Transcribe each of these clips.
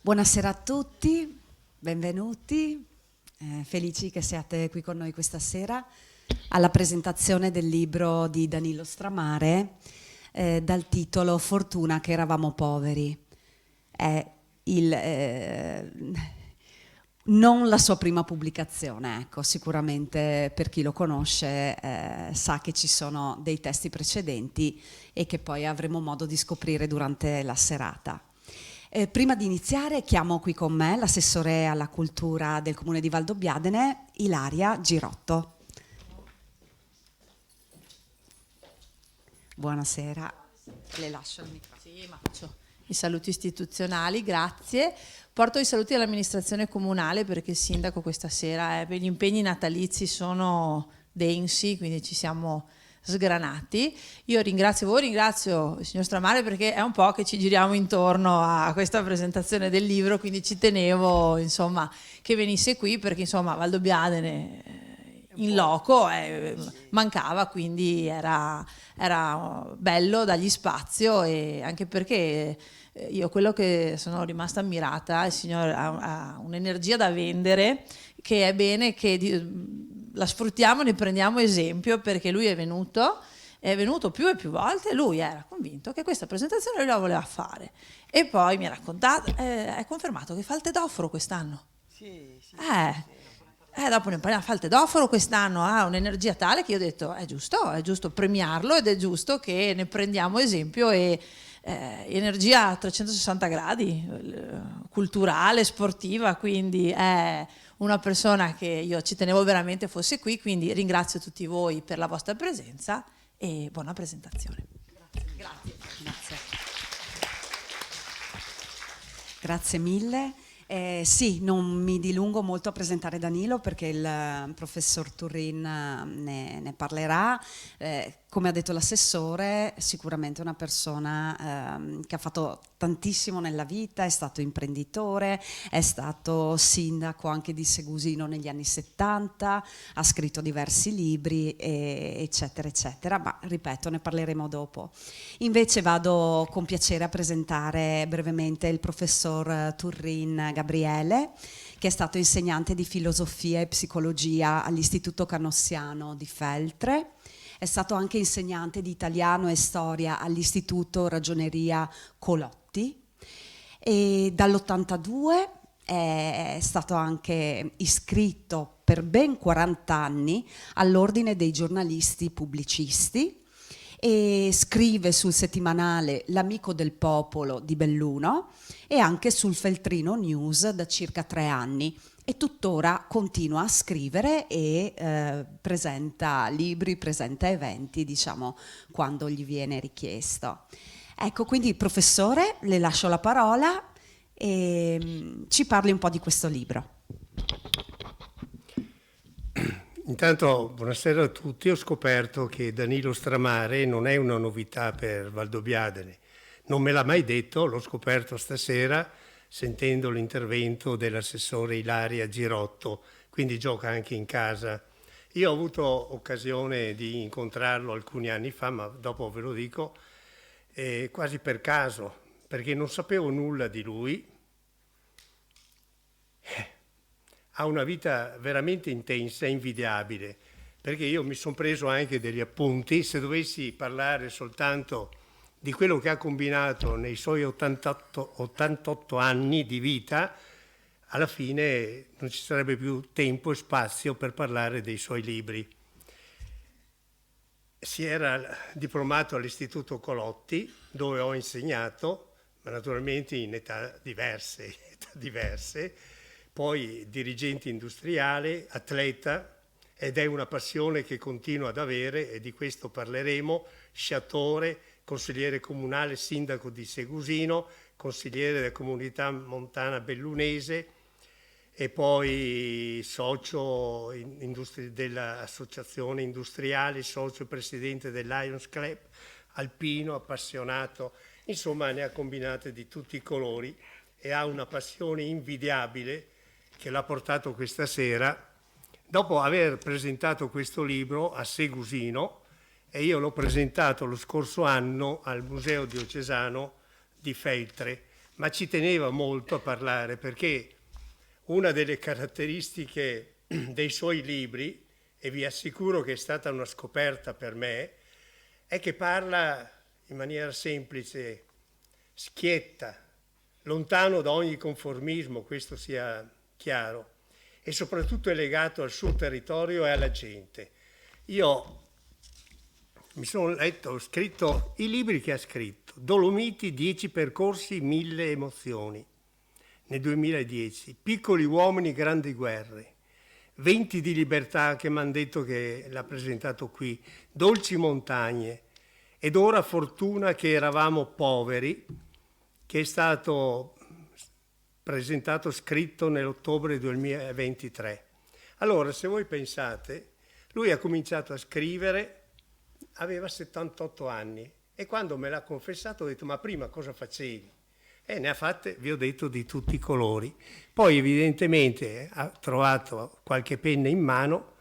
Buonasera a tutti, benvenuti, felici che siate qui con noi questa sera alla presentazione del libro di Danilo Stramare dal titolo Fortuna che eravamo poveri. È non la sua prima pubblicazione, ecco, sicuramente per chi lo conosce sa che ci sono dei testi precedenti e che poi avremo modo di scoprire durante la serata. Prima di iniziare chiamo qui con me l'assessore alla cultura del Comune di Valdobbiadene, Ilaria Girotto. Buonasera, le lascio il microfono. Sì, ma faccio i saluti istituzionali, grazie. Porto i saluti all'amministrazione comunale perché il sindaco questa sera per gli impegni natalizi sono densi, quindi ci siamo sgranati. Io ringrazio voi, ringrazio il signor Stramare perché è un po' che ci giriamo intorno a questa presentazione del libro, quindi ci tenevo insomma che venisse qui perché insomma Valdobbiadene in loco mancava, quindi era bello dargli spazio, e anche perché io quello che sono rimasta ammirata, il signor ha un'energia da vendere che è bene che la sfruttiamo, ne prendiamo esempio, perché lui è venuto più e più volte e lui era convinto che questa presentazione lui la voleva fare, e poi mi ha raccontato, è confermato che fa il tedoforo quest'anno. Sì. Dopo ne parliamo, fa il tedoforo quest'anno, ha un'energia tale che io ho detto è giusto premiarlo ed è giusto che ne prendiamo esempio, e energia a 360 gradi, culturale, sportiva, quindi è una persona che io ci tenevo veramente fosse qui, quindi ringrazio tutti voi per la vostra presenza e buona presentazione. Grazie. Grazie mille. Sì, non mi dilungo molto a presentare Danilo perché il professor Turrin ne parlerà. Come ha detto l'assessore, sicuramente una persona che ha fatto tantissimo nella vita, è stato imprenditore, è stato sindaco anche di Segusino negli anni 70, ha scritto diversi libri, eccetera, eccetera, ma ripeto, ne parleremo dopo. Invece vado con piacere a presentare brevemente il professor Turrin Gabriele, che è stato insegnante di filosofia e psicologia all'Istituto Canossiano di Feltre. È stato anche insegnante di italiano e storia all'Istituto Ragioneria Colotti, e dall'82 è stato anche iscritto per ben 40 anni all'Ordine dei giornalisti pubblicisti e scrive sul settimanale L'Amico del Popolo di Belluno e anche sul Feltrino News da circa 3 anni. E tuttora continua a scrivere e presenta libri, presenta eventi, diciamo, quando gli viene richiesto. Ecco, quindi professore, le lascio la parola e ci parli un po' di questo libro. Intanto, buonasera a tutti. Ho scoperto che Danilo Stramare non è una novità per Valdobbiadene. Non me l'ha mai detto, l'ho scoperto stasera sentendo l'intervento dell'assessore Ilaria Girotto, quindi gioca anche in casa. Io ho avuto occasione di incontrarlo alcuni anni fa, ma dopo ve lo dico, quasi per caso, perché non sapevo nulla di lui. Ha una vita veramente intensa e invidiabile, perché io mi sono preso anche degli appunti. Se dovessi parlare soltanto di quello che ha combinato nei suoi 88 anni di vita, alla fine non ci sarebbe più tempo e spazio per parlare dei suoi libri. Si era diplomato all'Istituto Colotti, dove ho insegnato, ma naturalmente in età diverse, poi dirigente industriale, atleta, ed è una passione che continua ad avere, e di questo parleremo, sciatore, consigliere comunale, sindaco di Segusino, consigliere della comunità montana bellunese e poi socio dell'associazione industriale, socio presidente del Lions Club alpino, appassionato, insomma ne ha combinate di tutti i colori e ha una passione invidiabile che l'ha portato questa sera, dopo aver presentato questo libro a Segusino, e io l'ho presentato lo scorso anno al Museo Diocesano di Feltre, ma ci teneva molto a parlare perché una delle caratteristiche dei suoi libri, e vi assicuro che è stata una scoperta per me, è che parla in maniera semplice, schietta, lontano da ogni conformismo, questo sia chiaro, e soprattutto è legato al suo territorio e alla gente. Io mi sono letto, ho scritto i libri che ha scritto, Dolomiti, 10 percorsi, 1000 emozioni, nel 2010, Piccoli uomini, grandi guerre, 20 di libertà che mi hanno detto che l'ha presentato qui, Dolci montagne, ed ora Fortuna che eravamo poveri, che è stato presentato, scritto nell'ottobre 2023. Allora, se voi pensate, lui ha cominciato a scrivere, aveva 78 anni e quando me l'ha confessato ho detto ma prima cosa facevi? E ne ha fatte, vi ho detto, di tutti i colori. Poi evidentemente ha trovato qualche penna in mano,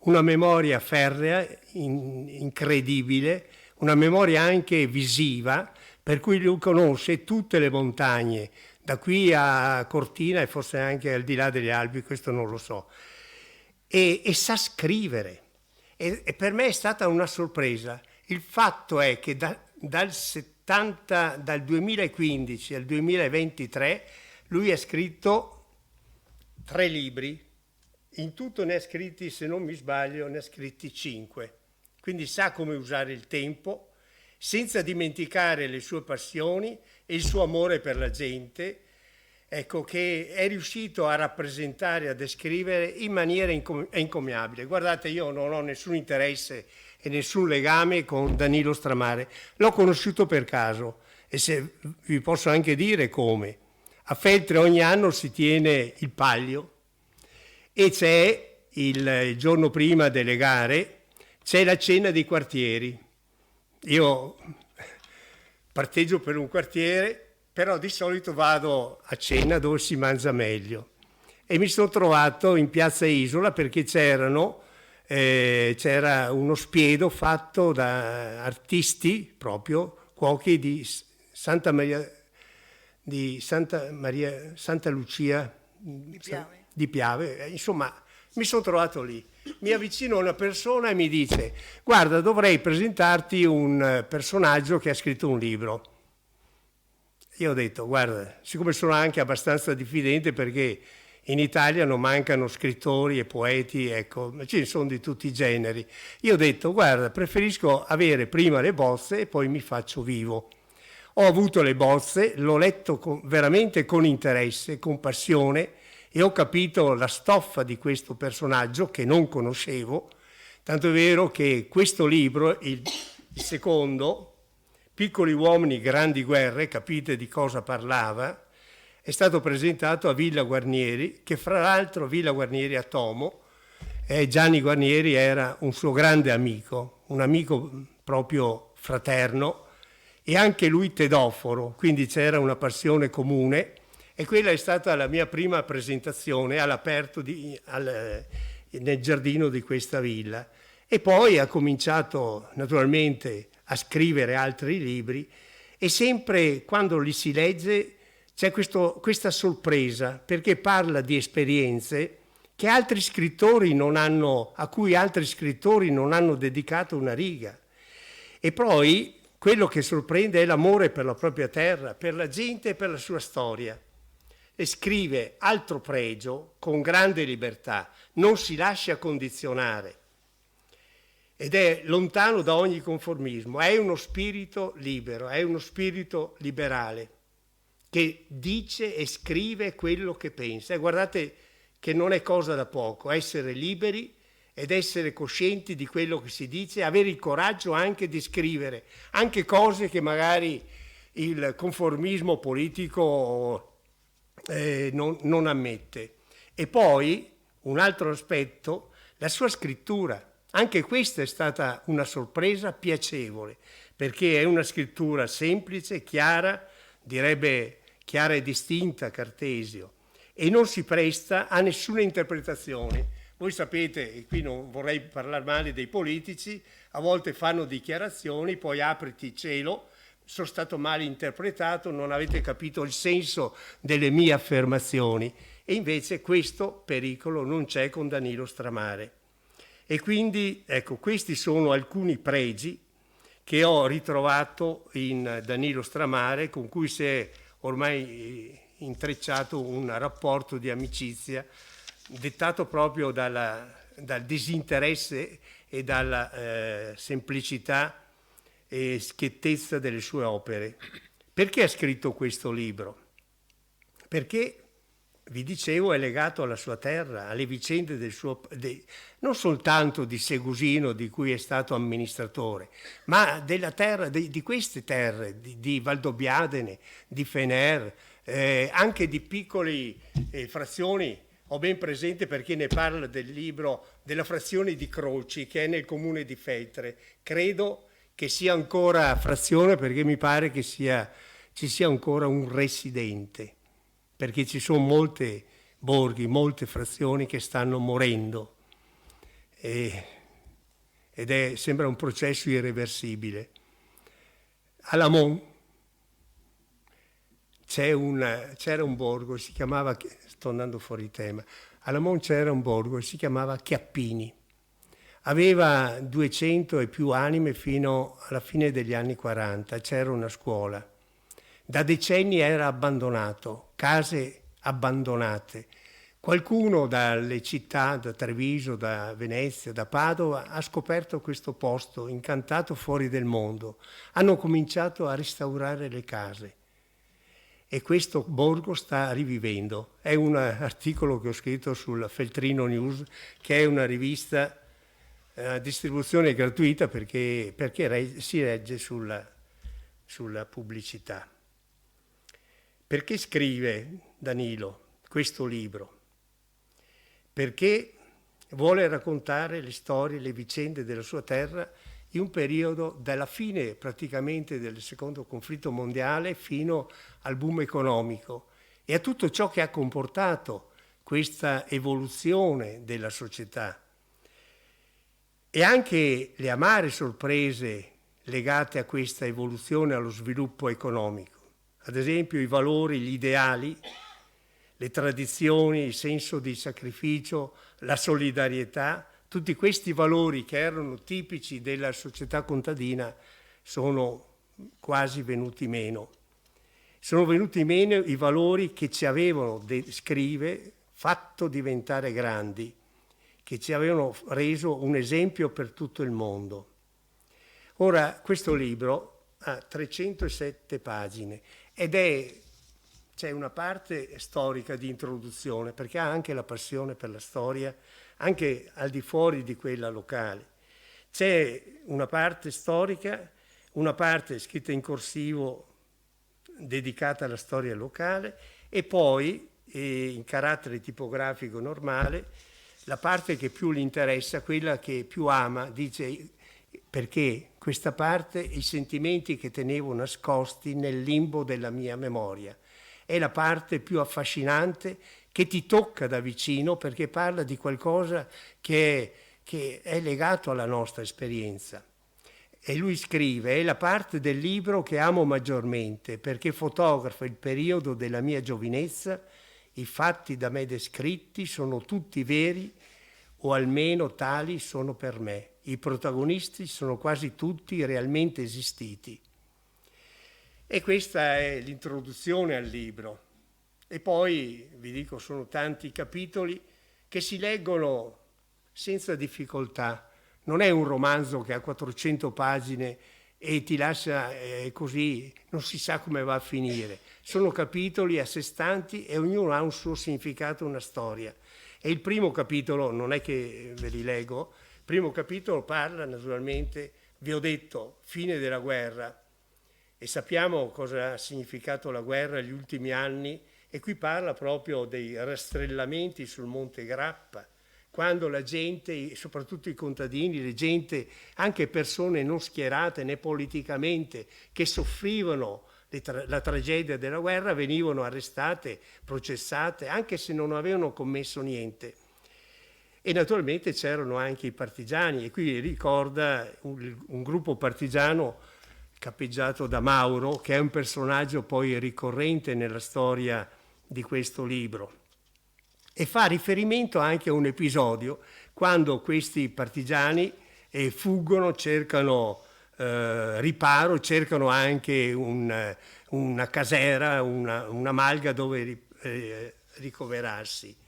una memoria ferrea, incredibile, una memoria anche visiva, per cui lui conosce tutte le montagne, da qui a Cortina e forse anche al di là degli Alpi, questo non lo so, e sa scrivere. E per me è stata una sorpresa. Il fatto è che dal 2015 al 2023 lui ha scritto 3 libri, in tutto ne ha scritti, se non mi sbaglio, ne ha scritti 5. Quindi sa come usare il tempo, senza dimenticare le sue passioni e il suo amore per la gente, ecco, che è riuscito a rappresentare, a descrivere in maniera encomiabile. Guardate, io non ho nessun interesse e nessun legame con Danilo Stramare, l'ho conosciuto per caso e se vi posso anche dire come. A Feltre ogni anno si tiene il Palio e c'è il giorno prima delle gare, c'è la cena dei quartieri. Io parteggio per un quartiere, però di solito vado a cena dove si mangia meglio e mi sono trovato in Piazza Isola perché c'era uno spiedo fatto da artisti, proprio cuochi di Santa Lucia di Piave. Insomma, mi sono trovato lì. Mi avvicino a una persona e mi dice: guarda, dovrei presentarti un personaggio che ha scritto un libro. Io ho detto, guarda, siccome sono anche abbastanza diffidente perché in Italia non mancano scrittori e poeti, ecco, ma ce ne sono di tutti i generi. Io ho detto, guarda, preferisco avere prima le bozze e poi mi faccio vivo. Ho avuto le bozze, l'ho letto veramente con interesse, con passione e ho capito la stoffa di questo personaggio che non conoscevo, tanto è vero che questo libro, il secondo, Piccoli uomini, grandi guerre, capite di cosa parlava, è stato presentato a Villa Guarnieri, che fra l'altro Villa Guarnieri a Tomo, Gianni Guarnieri era un suo grande amico, un amico proprio fraterno, e anche lui tedoforo, quindi c'era una passione comune, e quella è stata la mia prima presentazione all'aperto nel giardino di questa villa. E poi ha cominciato naturalmente a scrivere altri libri e sempre quando li si legge c'è questa sorpresa perché parla di esperienze che altri scrittori a cui altri scrittori non hanno dedicato una riga. E poi quello che sorprende è l'amore per la propria terra, per la gente e per la sua storia. E scrive altro pregio con grande libertà, non si lascia condizionare. Ed è lontano da ogni conformismo, è uno spirito libero, è uno spirito liberale che dice e scrive quello che pensa. E guardate che non è cosa da poco, essere liberi ed essere coscienti di quello che si dice, avere il coraggio anche di scrivere, anche cose che magari il conformismo politico non ammette. E poi un altro aspetto, la sua scrittura. Anche questa è stata una sorpresa piacevole, perché è una scrittura semplice, chiara, direbbe chiara e distinta Cartesio, e non si presta a nessuna interpretazione. Voi sapete, e qui non vorrei parlare male dei politici, a volte fanno dichiarazioni, poi apriti cielo, sono stato mal interpretato, non avete capito il senso delle mie affermazioni. E invece questo pericolo non c'è con Danilo Stramare. E quindi, ecco, questi sono alcuni pregi che ho ritrovato in Danilo Stramare, con cui si è ormai intrecciato un rapporto di amicizia dettato proprio dal disinteresse e dalla semplicità e schiettezza delle sue opere. Perché ha scritto questo libro? Perché, vi dicevo, è legato alla sua terra, alle vicende del non soltanto di Segusino, di cui è stato amministratore, ma della terra, di queste terre, di Valdobbiadene, di Fener, anche di piccole frazioni. Ho ben presente, perché ne parla del libro, della frazione di Croci, che è nel comune di Feltre. Credo che sia ancora frazione, perché mi pare che ci sia ancora un residente, perché ci sono molti borghi, molte frazioni che stanno morendo sembra un processo irreversibile. A Lamon c'era un borgo, si chiamava, sto andando fuori tema, a Lamon c'era un borgo, si chiamava Chiappini. Aveva 200 e più anime fino alla fine degli anni 40, c'era una scuola. Da decenni era abbandonato, case abbandonate. Qualcuno dalle città, da Treviso, da Venezia, da Padova, ha scoperto questo posto incantato fuori del mondo. Hanno cominciato a restaurare le case e questo borgo sta rivivendo. È un articolo che ho scritto sul Feltrino News, che è una rivista a distribuzione gratuita perché si regge sulla pubblicità. Perché scrive Danilo questo libro? Perché vuole raccontare le storie, le vicende della sua terra in un periodo dalla fine praticamente del secondo conflitto mondiale fino al boom economico e a tutto ciò che ha comportato questa evoluzione della società e anche le amare sorprese legate a questa evoluzione, allo sviluppo economico. Ad esempio i valori, gli ideali, le tradizioni, il senso di sacrificio, la solidarietà, tutti questi valori che erano tipici della società contadina sono quasi venuti meno. Sono venuti meno i valori che ci avevano, scrive, fatto diventare grandi, che ci avevano reso un esempio per tutto il mondo. Ora, questo libro ha 307 pagine ed c'è una parte storica di introduzione, perché ha anche la passione per la storia, anche al di fuori di quella locale. C'è una parte storica, una parte scritta in corsivo dedicata alla storia locale e poi, in carattere tipografico normale, la parte che più gli interessa, quella che più ama, dice perché questa parte, i sentimenti che tenevo nascosti nel limbo della mia memoria. È la parte più affascinante che ti tocca da vicino perché parla di qualcosa che è legato alla nostra esperienza. E lui scrive, è la parte del libro che amo maggiormente perché fotografa il periodo della mia giovinezza, i fatti da me descritti sono tutti veri o almeno tali sono per me. I protagonisti sono quasi tutti realmente esistiti. E questa è l'introduzione al libro. E poi, vi dico, sono tanti capitoli che si leggono senza difficoltà. Non è un romanzo che ha 400 pagine e ti lascia così, non si sa come va a finire. Sono capitoli a sé stanti e ognuno ha un suo significato, una storia. E il primo capitolo, non è che ve li leggo, il primo capitolo parla naturalmente, vi ho detto, fine della guerra, e sappiamo cosa ha significato la guerra negli ultimi anni, e qui parla proprio dei rastrellamenti sul Monte Grappa, quando la gente, soprattutto i contadini, le gente, anche persone non schierate né politicamente, che soffrivano la tragedia della guerra, venivano arrestate, processate, anche se non avevano commesso niente. E naturalmente c'erano anche i partigiani, e qui ricorda un gruppo partigiano capeggiato da Mauro, che è un personaggio poi ricorrente nella storia di questo libro, e fa riferimento anche a un episodio quando questi partigiani fuggono, cercano riparo, cercano anche una casera, una malga dove ricoverarsi.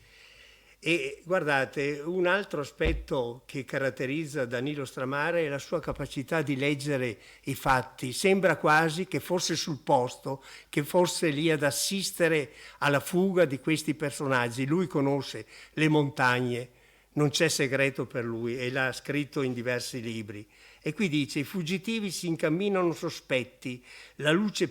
E guardate, un altro aspetto che caratterizza Danilo Stramare è la sua capacità di leggere i fatti. Sembra quasi che fosse sul posto, che fosse lì ad assistere alla fuga di questi personaggi. Lui conosce le montagne, non c'è segreto per lui, e l'ha scritto in diversi libri. E qui dice: i fuggitivi si incamminano sospetti, la luce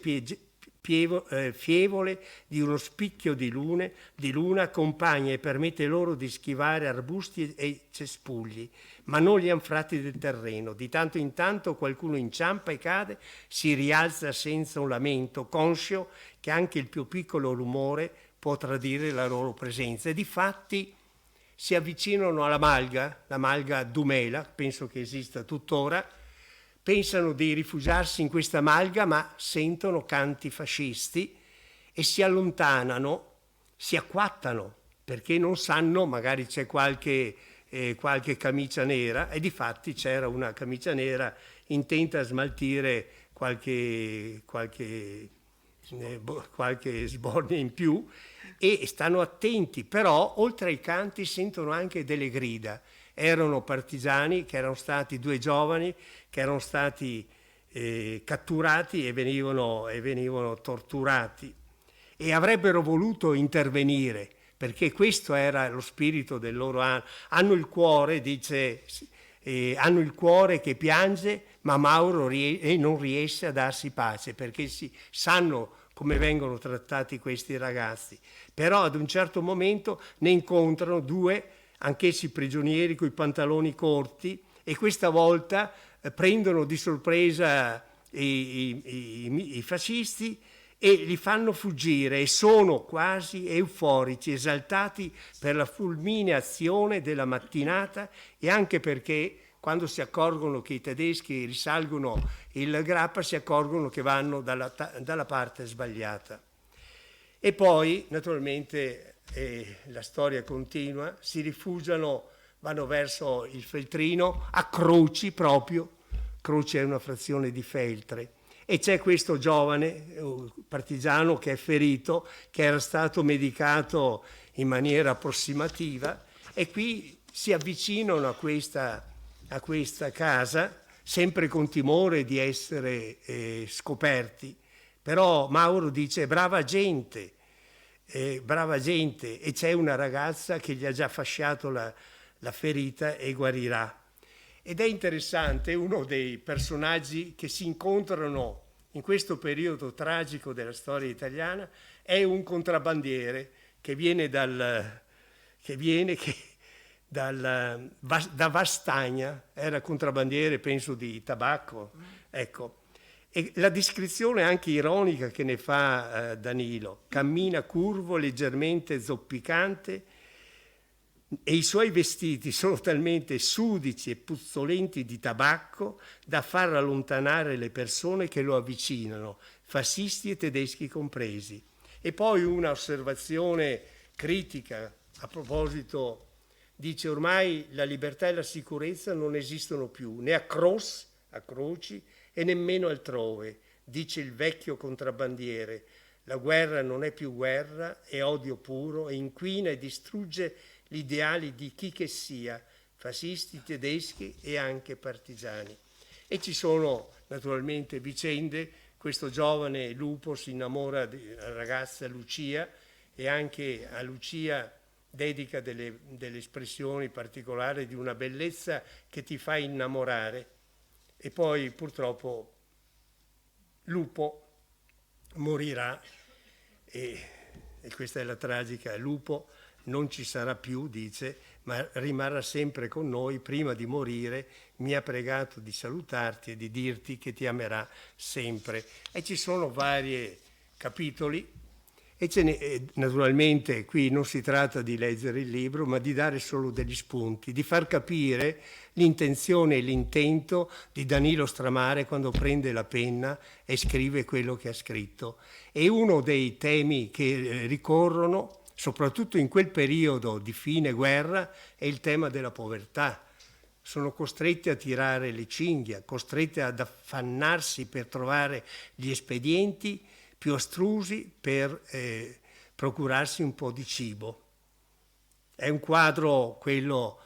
fievole di uno spicchio di luna accompagna e permette loro di schivare arbusti e cespugli, ma non gli anfratti del terreno. Di tanto in tanto qualcuno inciampa e cade, si rialza senza un lamento, conscio che anche il più piccolo rumore può tradire la loro presenza. E difatti si avvicinano alla malga, la malga Dumela, penso che esista tuttora. Pensano di rifugiarsi in questa malga, ma sentono canti fascisti e si allontanano, si acquattano, perché non sanno, magari c'è qualche camicia nera, e difatti c'era una camicia nera intenta a smaltire qualche sbornia in più, e stanno attenti. Però oltre ai canti sentono anche delle grida. Erano partigiani, che erano stati due giovani che erano stati catturati e venivano torturati, e avrebbero voluto intervenire, perché questo era lo spirito del loro anno. Hanno il cuore, dice, hanno il cuore che piange, ma Mauro non riesce a darsi pace, perché sanno come vengono trattati questi ragazzi. Però ad un certo momento ne incontrano due, anch'essi prigionieri, coi pantaloni corti, e questa volta prendono di sorpresa i fascisti e li fanno fuggire, e sono quasi euforici, esaltati per la fulminea azione della mattinata, e anche perché quando si accorgono che i tedeschi risalgono il Grappa si accorgono che vanno dalla parte sbagliata. E poi naturalmente la storia continua, si rifugiano, vanno verso il Feltrino, a Croci proprio. Croci è una frazione di Feltre, e c'è questo giovane partigiano che è ferito, che era stato medicato in maniera approssimativa, e qui si avvicinano a questa casa, sempre con timore di essere scoperti. Però Mauro dice: brava gente, e c'è una ragazza che gli ha già fasciato la ferita e guarirà. Ed è interessante, uno dei personaggi che si incontrano in questo periodo tragico della storia italiana è un contrabbandiere che viene da Vastagna, era contrabbandiere penso di tabacco, ecco. E la descrizione anche ironica che ne fa Danilo: cammina curvo, leggermente zoppicante, e i suoi vestiti sono talmente sudici e puzzolenti di tabacco da far allontanare le persone che lo avvicinano, fascisti e tedeschi compresi. E poi una osservazione critica a proposito, dice: ormai la libertà e la sicurezza non esistono più, né a Croci e nemmeno altrove, dice il vecchio contrabbandiere. La guerra non è più guerra, è odio puro, e inquina e distrugge gli ideali di chi che sia, fascisti, tedeschi e anche partigiani. E ci sono naturalmente vicende. Questo giovane Lupo si innamora della ragazza Lucia, e anche a Lucia dedica delle espressioni particolari di una bellezza che ti fa innamorare. E poi purtroppo Lupo morirà, e questa è la tragica. Lupo non ci sarà più, dice, ma rimarrà sempre con noi. Prima di morire mi ha pregato di salutarti e di dirti che ti amerà sempre. E ci sono vari capitoli, Naturalmente qui non si tratta di leggere il libro, ma di dare solo degli spunti, di far capire l'intenzione e l'intento di Danilo Stramare quando prende la penna e scrive quello che ha scritto. E uno dei temi che ricorrono, soprattutto in quel periodo di fine guerra, è il tema della povertà. Sono costretti a tirare le cinghie, costretti ad affannarsi per trovare gli espedienti più astrusi per procurarsi un po' di cibo. È un quadro, quello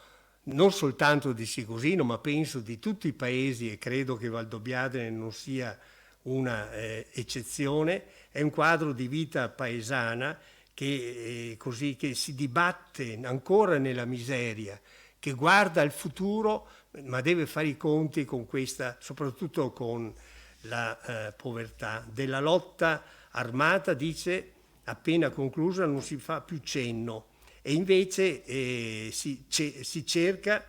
non soltanto di Sigosino, ma penso di tutti i paesi, e credo che Valdobbiadene non sia una eccezione. È un quadro di vita paesana che si dibatte ancora nella miseria, che guarda al futuro, ma deve fare i conti con questa, soprattutto con la povertà. Della lotta armata, dice, appena conclusa non si fa più cenno, e invece si cerca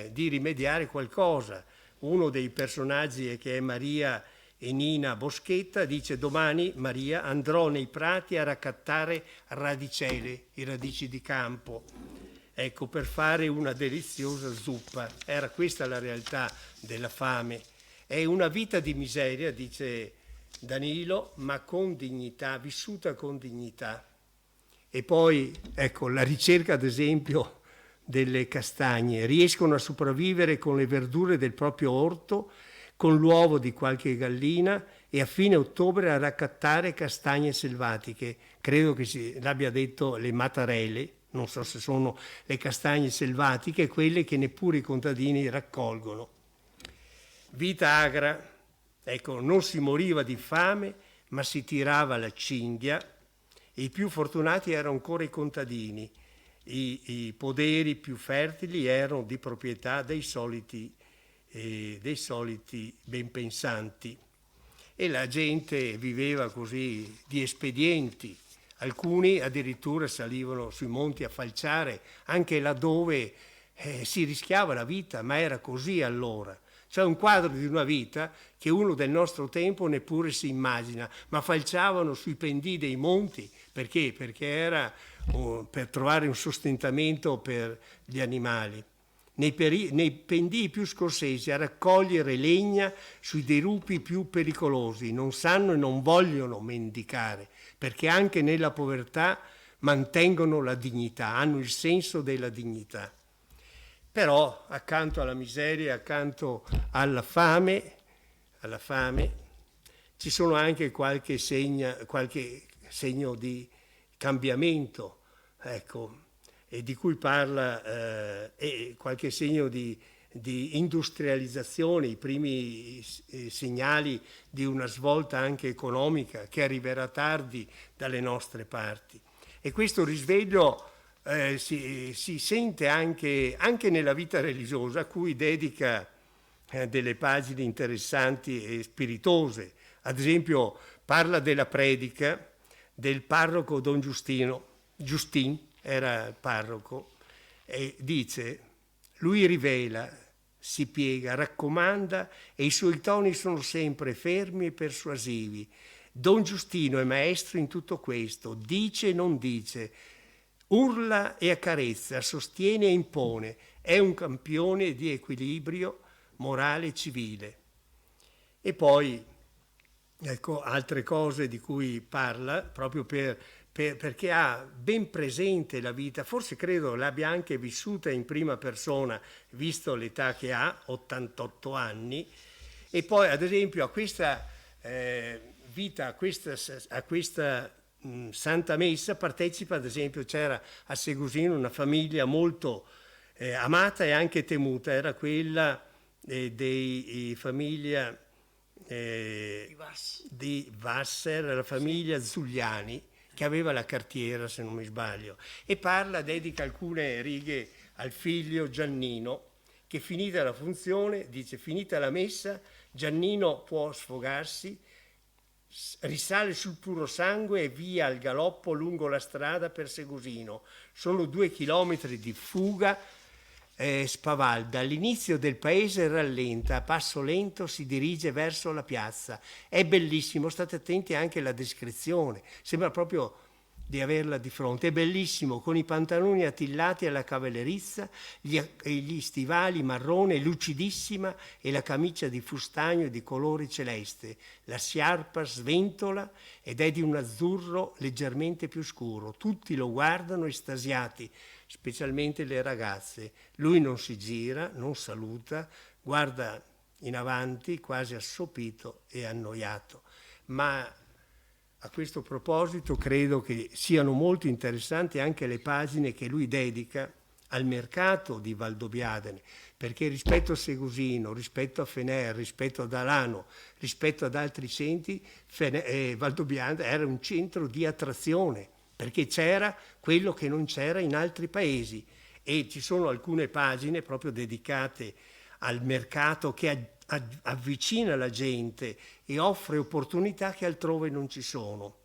di rimediare qualcosa. Uno dei personaggi, che è Maria e Nina Boschetta, dice: domani, Maria, andrò nei prati a raccattare radicelle, i radici di campo, ecco, per fare una deliziosa zuppa. Era questa la realtà della fame. È una vita di miseria, dice Danilo, ma con dignità, vissuta con dignità. E poi, ecco, la ricerca, ad esempio, delle castagne. Riescono a sopravvivere con le verdure del proprio orto, con l'uovo di qualche gallina, e a fine ottobre a raccattare castagne selvatiche. Credo che l'abbia detto le mattarelle, non so se sono le castagne selvatiche, quelle che neppure i contadini raccolgono. Vita agra, ecco, non si moriva di fame, ma si tirava la cinghia. I più fortunati erano ancora i contadini, i poderi più fertili erano di proprietà dei soliti ben pensanti, e la gente viveva così di espedienti. Alcuni addirittura salivano sui monti a falciare, anche laddove si rischiava la vita, ma era così allora. C'è un quadro di una vita che uno del nostro tempo neppure si immagina, ma falciavano sui pendii dei monti. Perché? Perché era per trovare un sostentamento per gli animali. Nei pendii più scorsesi a raccogliere legna sui dirupi più pericolosi. Non sanno e non vogliono mendicare, perché anche nella povertà mantengono la dignità, hanno il senso della dignità. Però accanto alla miseria, accanto alla fame, ci sono anche qualche segno di cambiamento, ecco, e di cui parla, e qualche segno di industrializzazione, i primi segnali di una svolta anche economica che arriverà tardi dalle nostre parti. E questo risveglio si sente anche nella vita religiosa, a cui dedica delle pagine interessanti e spiritose. Ad esempio parla della predica del parroco Don Giustin era il parroco, e dice: lui rivela, si piega, raccomanda, e i suoi toni sono sempre fermi e persuasivi. Don Giustino è maestro in tutto questo, dice e non dice, urla e accarezza, sostiene e impone, è un campione di equilibrio morale e civile. E poi, ecco, altre cose di cui parla, proprio perché ha ben presente la vita, forse credo l'abbia anche vissuta in prima persona, visto l'età che ha, 88 anni, e poi ad esempio a questa vita, a questa Santa Messa partecipa, ad esempio c'era a Segusino una famiglia molto amata e anche temuta, era quella dei famiglia di Vasser, la famiglia Zugliani, che aveva la cartiera, se non mi sbaglio, e dedica alcune righe al figlio Giannino, che finita la funzione, dice: finita la messa, Giannino può sfogarsi, risale sul puro sangue e via al galoppo lungo la strada per Segusino. Sono 2 chilometri di fuga spavalda. All'inizio del paese rallenta, a passo lento si dirige verso la piazza. È bellissimo, state attenti anche alla descrizione, sembra proprio di averla di fronte. È bellissimo, con i pantaloni attillati alla cavallerizza, gli stivali marrone, lucidissima, e la camicia di fustagno di colore celeste. La sciarpa sventola ed è di un azzurro leggermente più scuro. Tutti lo guardano estasiati, specialmente le ragazze. Lui non si gira, non saluta, guarda in avanti quasi assopito e annoiato. Ma a questo proposito credo che siano molto interessanti anche le pagine che lui dedica al mercato di Valdobbiadene, perché rispetto a Segusino, rispetto a Fener, rispetto ad Alano, rispetto ad altri centri, Valdobbiadene era un centro di attrazione, perché c'era quello che non c'era in altri paesi, e ci sono alcune pagine proprio dedicate al mercato che avvicina la gente e offre opportunità che altrove non ci sono.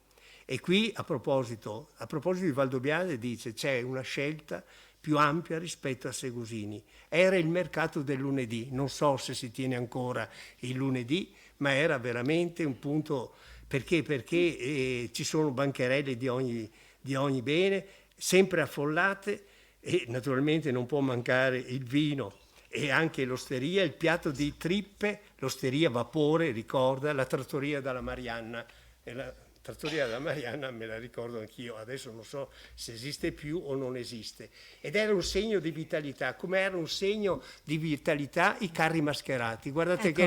E qui a proposito di Valdobbiadene dice c'è una scelta più ampia rispetto a Segusini. Era il mercato del lunedì, non so se si tiene ancora il lunedì, ma era veramente un punto, perché ci sono bancherelle di ogni bene, sempre affollate, e naturalmente non può mancare il vino e anche l'osteria, il piatto di trippe, l'osteria vapore, ricorda, la trattoria della Marianna. E la trattoria della Marianna me la ricordo anch'io, adesso non so se esiste più o non esiste. Ed era un segno di vitalità, come era un segno di vitalità i carri mascherati. Guardate che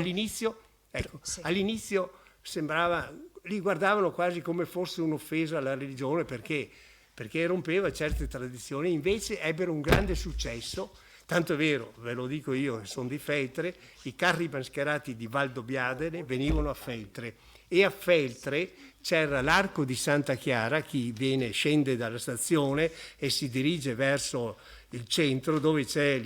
all'inizio sembrava, li guardavano quasi come fosse un'offesa alla religione, perché rompeva certe tradizioni, invece ebbero un grande successo. Tanto è vero, ve lo dico io che sono di Feltre, i carri mascherati di Valdobbiadene venivano a Feltre, e a Feltre c'era l'Arco di Santa Chiara. Chi scende dalla stazione e si dirige verso il centro dove c'è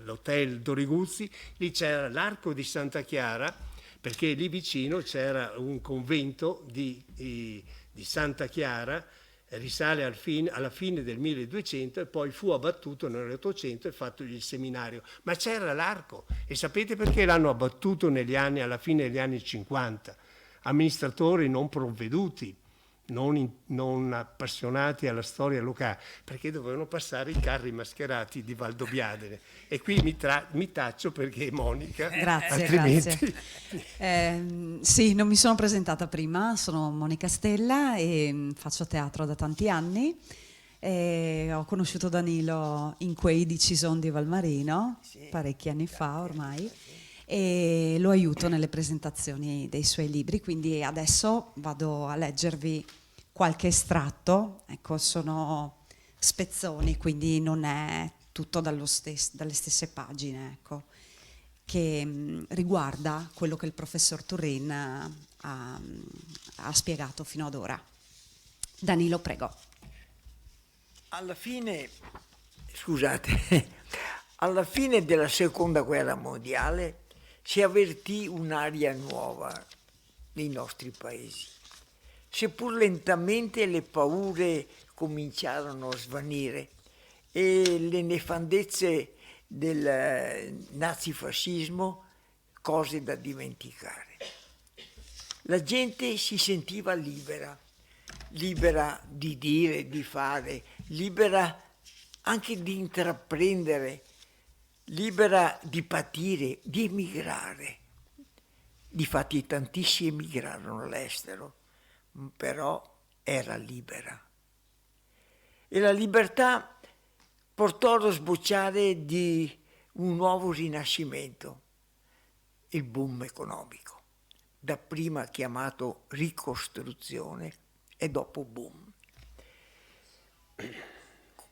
l'hotel Doriguzzi, lì c'era l'Arco di Santa Chiara, perché lì vicino c'era un convento di Santa Chiara, risale alla fine del 1200 e poi fu abbattuto nell'800 e fatto il seminario. Ma c'era l'arco, e sapete perché l'hanno abbattuto alla fine degli anni 50? Amministratori non provveduti, non appassionati alla storia locale, perché dovevano passare i carri mascherati di Valdobbiadene. E qui mi taccio perché Monica, altrimenti... Sì, non mi sono presentata prima, sono Monica Stella e faccio teatro da tanti anni. Ho conosciuto Danilo in quei di Cison di Valmarino, parecchi anni fa ormai, e lo aiuto nelle presentazioni dei suoi libri, quindi adesso vado a leggervi qualche estratto. Ecco, sono spezzoni, quindi non è tutto dalle stesse pagine, ecco, che riguarda quello che il professor Turrin ha spiegato fino ad ora. Danilo, prego. Alla fine della seconda guerra mondiale si avvertì un'aria nuova nei nostri paesi. Seppur lentamente le paure cominciarono a svanire e le nefandezze del nazifascismo cose da dimenticare. La gente si sentiva libera di dire, di fare, libera anche di intraprendere, libera di patire, di emigrare. Difatti tantissimi emigrarono all'estero, però era libera. E la libertà portò allo sbocciare di un nuovo rinascimento, il boom economico, dapprima chiamato ricostruzione e dopo boom.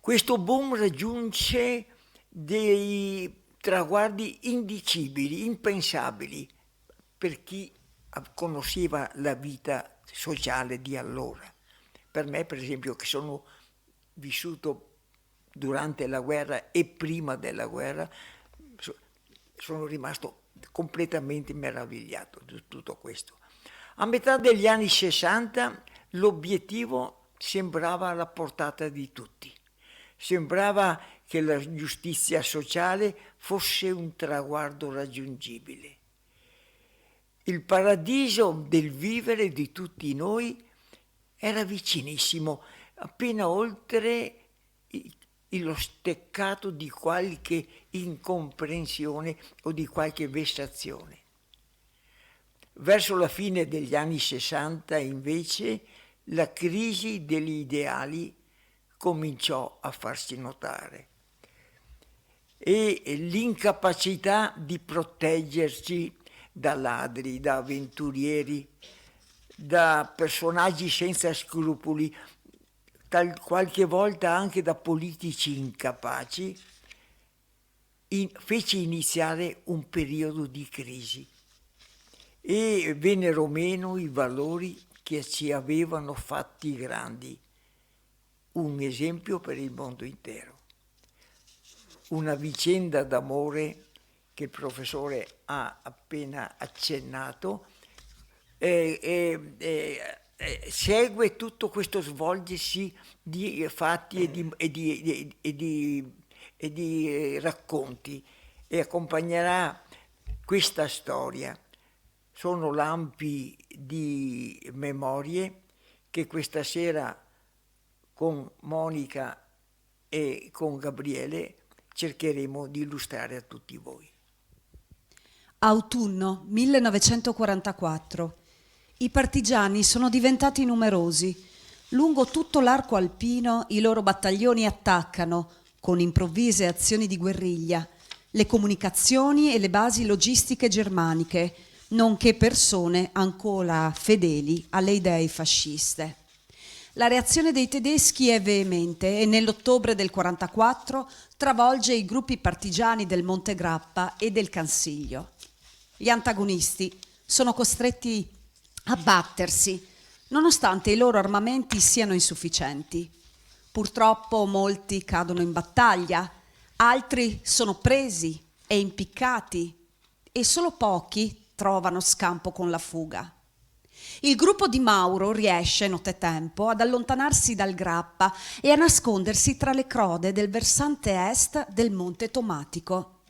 Questo boom raggiunse dei traguardi indicibili, impensabili per chi conosceva la vita sociale di allora. Per me, per esempio, che sono vissuto durante la guerra e prima della guerra, sono rimasto completamente meravigliato di tutto questo. A metà degli anni 60 l'obiettivo sembrava alla portata di tutti. Sembrava che la giustizia sociale fosse un traguardo raggiungibile. Il paradiso del vivere di tutti noi era vicinissimo, appena oltre lo steccato di qualche incomprensione o di qualche vessazione. Verso la fine degli anni 60, invece, la crisi degli ideali cominciò a farsi notare e l'incapacità di proteggerci da ladri, da avventurieri, da personaggi senza scrupoli, qualche volta anche da politici incapaci, fece iniziare un periodo di crisi e vennero meno i valori che ci avevano fatti grandi. Un esempio per il mondo intero. Una vicenda d'amore che il professore ha appena accennato segue tutto questo svolgersi di fatti e di racconti e accompagnerà questa storia. Sono lampi di memorie che questa sera con Monica e con Gabriele cercheremo di illustrare a tutti voi. Autunno 1944. I partigiani sono diventati numerosi. Lungo tutto l'arco alpino i loro battaglioni attaccano, con improvvise azioni di guerriglia, le comunicazioni e le basi logistiche germaniche, nonché persone ancora fedeli alle idee fasciste. La reazione dei tedeschi è veemente e nell'ottobre del 44 travolge i gruppi partigiani del Monte Grappa e del Cansiglio. Gli antagonisti sono costretti a battersi, nonostante i loro armamenti siano insufficienti. Purtroppo molti cadono in battaglia, altri sono presi e impiccati e solo pochi trovano scampo con la fuga. Il gruppo di Mauro riesce, nottetempo, ad allontanarsi dal Grappa e a nascondersi tra le crode del versante est del Monte Tomatico.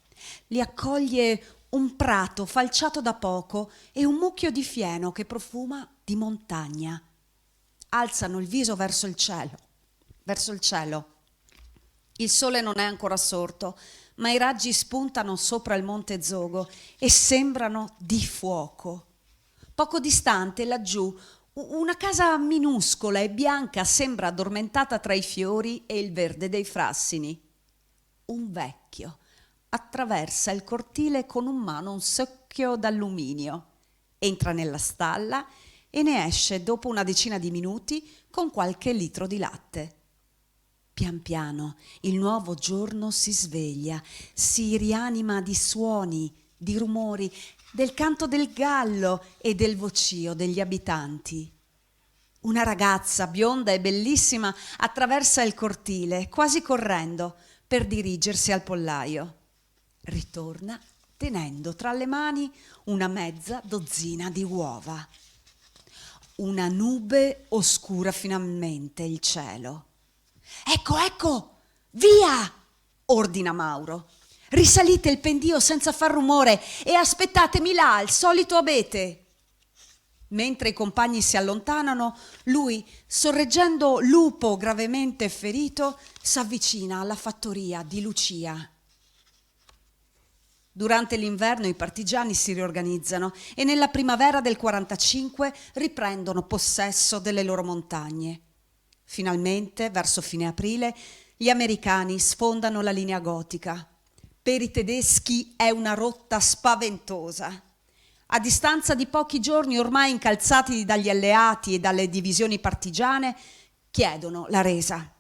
Li accoglie un prato falciato da poco e un mucchio di fieno che profuma di montagna. Alzano il viso verso il cielo. Il sole non è ancora sorto, ma i raggi spuntano sopra il Monte Zogo e sembrano di fuoco. Poco distante, laggiù, una casa minuscola e bianca sembra addormentata tra i fiori e il verde dei frassini. Un vecchio attraversa il cortile con in mano un secchio d'alluminio, entra nella stalla e ne esce dopo una decina di minuti con qualche litro di latte. Pian piano il nuovo giorno si sveglia, si rianima di suoni, di rumori, del canto del gallo e del vocio degli abitanti. Una ragazza bionda e bellissima attraversa il cortile, quasi correndo, per dirigersi al pollaio. Ritorna tenendo tra le mani una mezza dozzina di uova. Una nube oscura finalmente il cielo. Ecco, via! Ordina Mauro. Risalite il pendio senza far rumore e aspettatemi là, al solito abete. Mentre i compagni si allontanano, lui, sorreggendo Lupo gravemente ferito, s'avvicina alla fattoria di Lucia. Durante l'inverno i partigiani si riorganizzano e nella primavera del 45 riprendono possesso delle loro montagne. Finalmente, verso fine aprile, gli americani sfondano la linea gotica. Per i tedeschi è una rotta spaventosa. A distanza di pochi giorni, ormai incalzati dagli alleati e dalle divisioni partigiane, chiedono la resa.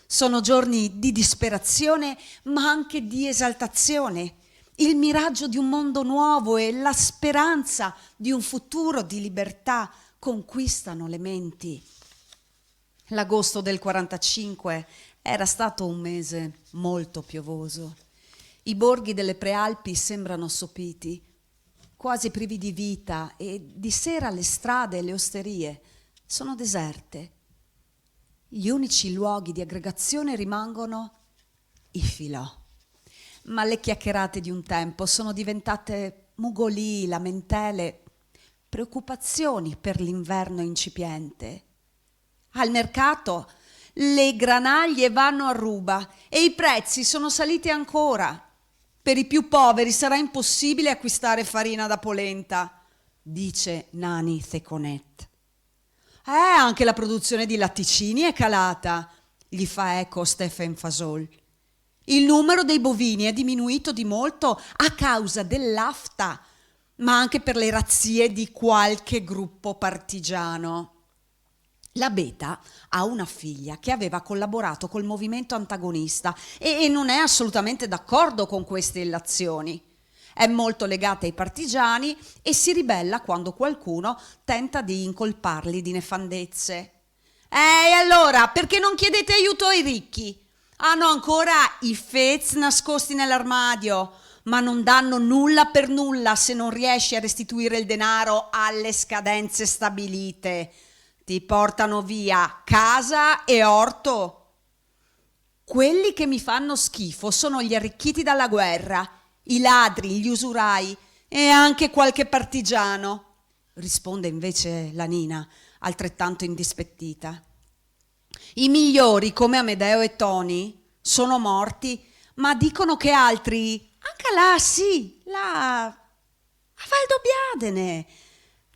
Sono giorni di disperazione, ma anche di esaltazione. Il miraggio di un mondo nuovo e la speranza di un futuro di libertà conquistano le menti. L'agosto del 45 era stato un mese molto piovoso. I borghi delle Prealpi sembrano sopiti, quasi privi di vita, e di sera le strade e le osterie sono deserte. Gli unici luoghi di aggregazione rimangono i filò. Ma le chiacchierate di un tempo sono diventate mugolii, lamentele, preoccupazioni per l'inverno incipiente. Al mercato le granaglie vanno a ruba e i prezzi sono saliti ancora. Per i più poveri sarà impossibile acquistare farina da polenta, dice Nani Ceconet. Anche la produzione di latticini è calata, gli fa eco Stephen Fasol. Il numero dei bovini è diminuito di molto a causa dell'afta, ma anche per le razzie di qualche gruppo partigiano. La Beta ha una figlia che aveva collaborato col movimento antagonista e non è assolutamente d'accordo con queste illazioni. È molto legata ai partigiani e si ribella quando qualcuno tenta di incolparli di nefandezze. E allora, perché non chiedete aiuto ai ricchi? Hanno ancora i fez nascosti nell'armadio, ma non danno nulla per nulla se non riesci a restituire il denaro alle scadenze stabilite. Ti portano via casa e orto. Quelli che mi fanno schifo sono gli arricchiti dalla guerra, i ladri, gli usurai e anche qualche partigiano, risponde invece la Nina, altrettanto indispettita. I migliori, come Amedeo e Tony, sono morti, ma dicono che altri, anche là, sì, là, a Valdobbiadene,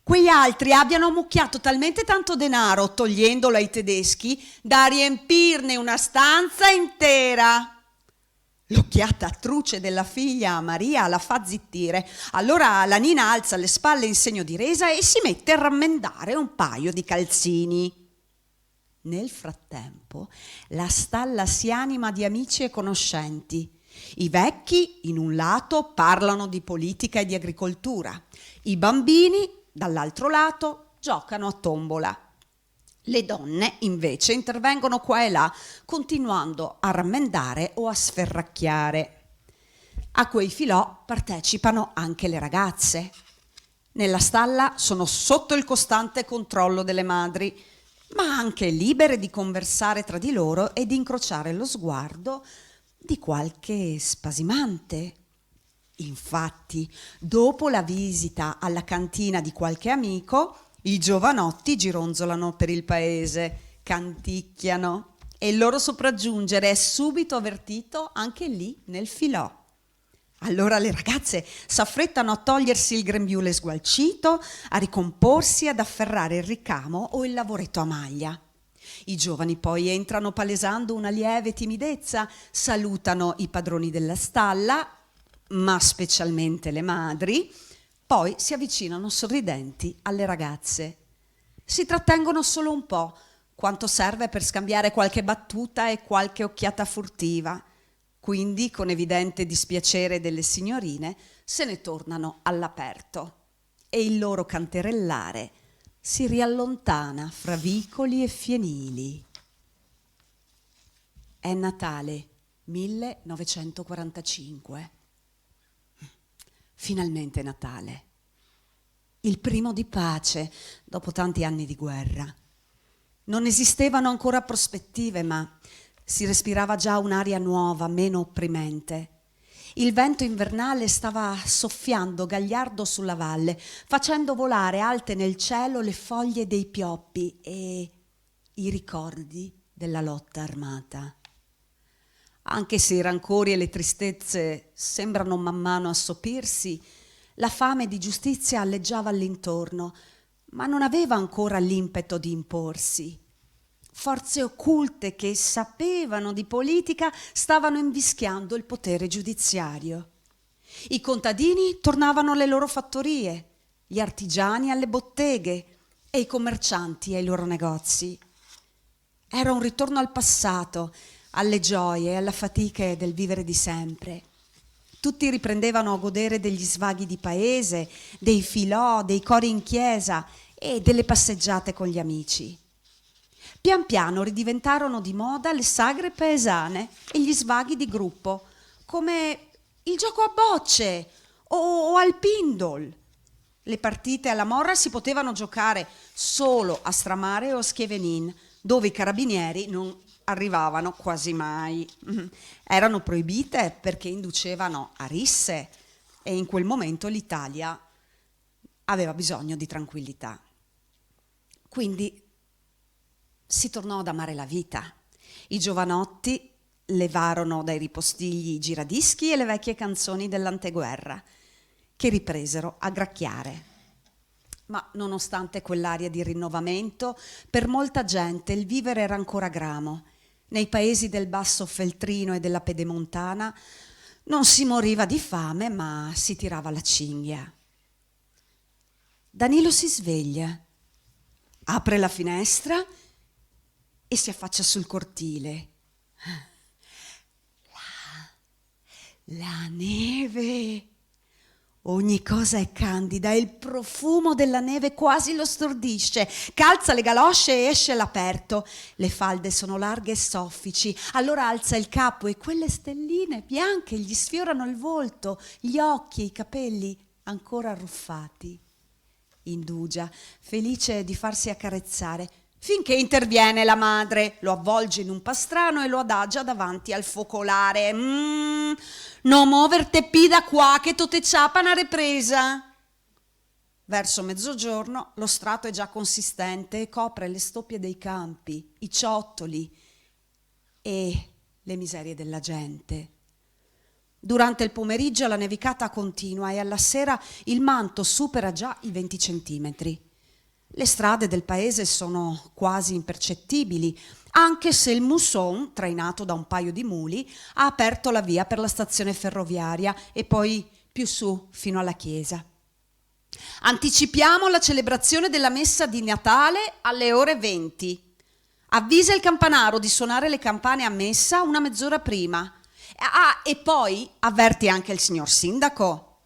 quegli altri abbiano ammucchiato talmente tanto denaro, togliendolo ai tedeschi, da riempirne una stanza intera. L'occhiata truce della figlia Maria la fa zittire. Allora la Nina alza le spalle in segno di resa e si mette a rammendare un paio di calzini. Nel frattempo la stalla si anima di amici e conoscenti. I vecchi, in un lato, parlano di politica e di agricoltura. I bambini, dall'altro lato, giocano a tombola. Le donne, invece, intervengono qua e là, continuando a rammendare o a sferracchiare. A quei filò partecipano anche le ragazze. Nella stalla sono sotto il costante controllo delle madri, ma anche libere di conversare tra di loro e di incrociare lo sguardo di qualche spasimante. Infatti, dopo la visita alla cantina di qualche amico, i giovanotti gironzolano per il paese, canticchiano e il loro sopraggiungere è subito avvertito anche lì nel filò. Allora le ragazze s'affrettano a togliersi il grembiule sgualcito, a ricomporsi, ad afferrare il ricamo o il lavoretto a maglia. I giovani poi entrano palesando una lieve timidezza, salutano i padroni della stalla, ma specialmente le madri, poi si avvicinano sorridenti alle ragazze. Si trattengono solo un po', quanto serve per scambiare qualche battuta e qualche occhiata furtiva. Quindi, con evidente dispiacere delle signorine, se ne tornano all'aperto e il loro canterellare si riallontana fra vicoli e fienili. È Natale 1945. Finalmente Natale. Il primo di pace dopo tanti anni di guerra. Non esistevano ancora prospettive, ma si respirava già un'aria nuova, meno opprimente. Il vento invernale stava soffiando gagliardo sulla valle, facendo volare alte nel cielo le foglie dei pioppi e i ricordi della lotta armata. Anche se i rancori e le tristezze sembrano man mano assopirsi, la fame di giustizia alleggiava all'intorno, ma non aveva ancora l'impeto di imporsi. Forze occulte che sapevano di politica stavano invischiando il potere giudiziario. I contadini tornavano alle loro fattorie, gli artigiani alle botteghe e i commercianti ai loro negozi. Era un ritorno al passato, alle gioie e alla fatica del vivere di sempre. Tutti riprendevano a godere degli svaghi di paese, dei filò, dei cori in chiesa e delle passeggiate con gli amici. Pian piano ridiventarono di moda le sagre paesane e gli svaghi di gruppo, come il gioco a bocce o al pindol. Le partite alla morra si potevano giocare solo a Stramare o a Schevenin, dove i carabinieri non arrivavano quasi mai. Erano proibite perché inducevano a risse e in quel momento l'Italia aveva bisogno di tranquillità. Quindi si tornò ad amare la vita. I giovanotti levarono dai ripostigli i giradischi e le vecchie canzoni dell'anteguerra, che ripresero a gracchiare. Ma nonostante quell'aria di rinnovamento, per molta gente il vivere era ancora gramo. Nei paesi del Basso Feltrino e della Pedemontana non si moriva di fame, ma si tirava la cinghia. Danilo si sveglia, apre la finestra e si affaccia sul cortile. La neve! Ogni cosa è candida e il profumo della neve quasi lo stordisce. Calza le galosce e esce all'aperto. Le falde sono larghe e soffici. Allora alza il capo e quelle stelline bianche gli sfiorano il volto, gli occhi e i capelli ancora arruffati. Indugia, felice di farsi accarezzare, finché interviene la madre, lo avvolge in un pastrano e lo adagia davanti al focolare. Non muoverte più da qua che te ciapa una ripresa. Verso mezzogiorno lo strato è già consistente e copre le stoppie dei campi, i ciottoli e le miserie della gente. Durante il pomeriggio la nevicata continua e alla sera il manto supera già i 20 centimetri. Le strade del paese sono quasi impercettibili, anche se il Mousson, trainato da un paio di muli, ha aperto la via per la stazione ferroviaria e poi più su fino alla chiesa. Anticipiamo la celebrazione della messa di Natale alle ore 20. Avvisa il campanaro di suonare le campane a messa una mezz'ora prima. E poi avverti anche il signor sindaco.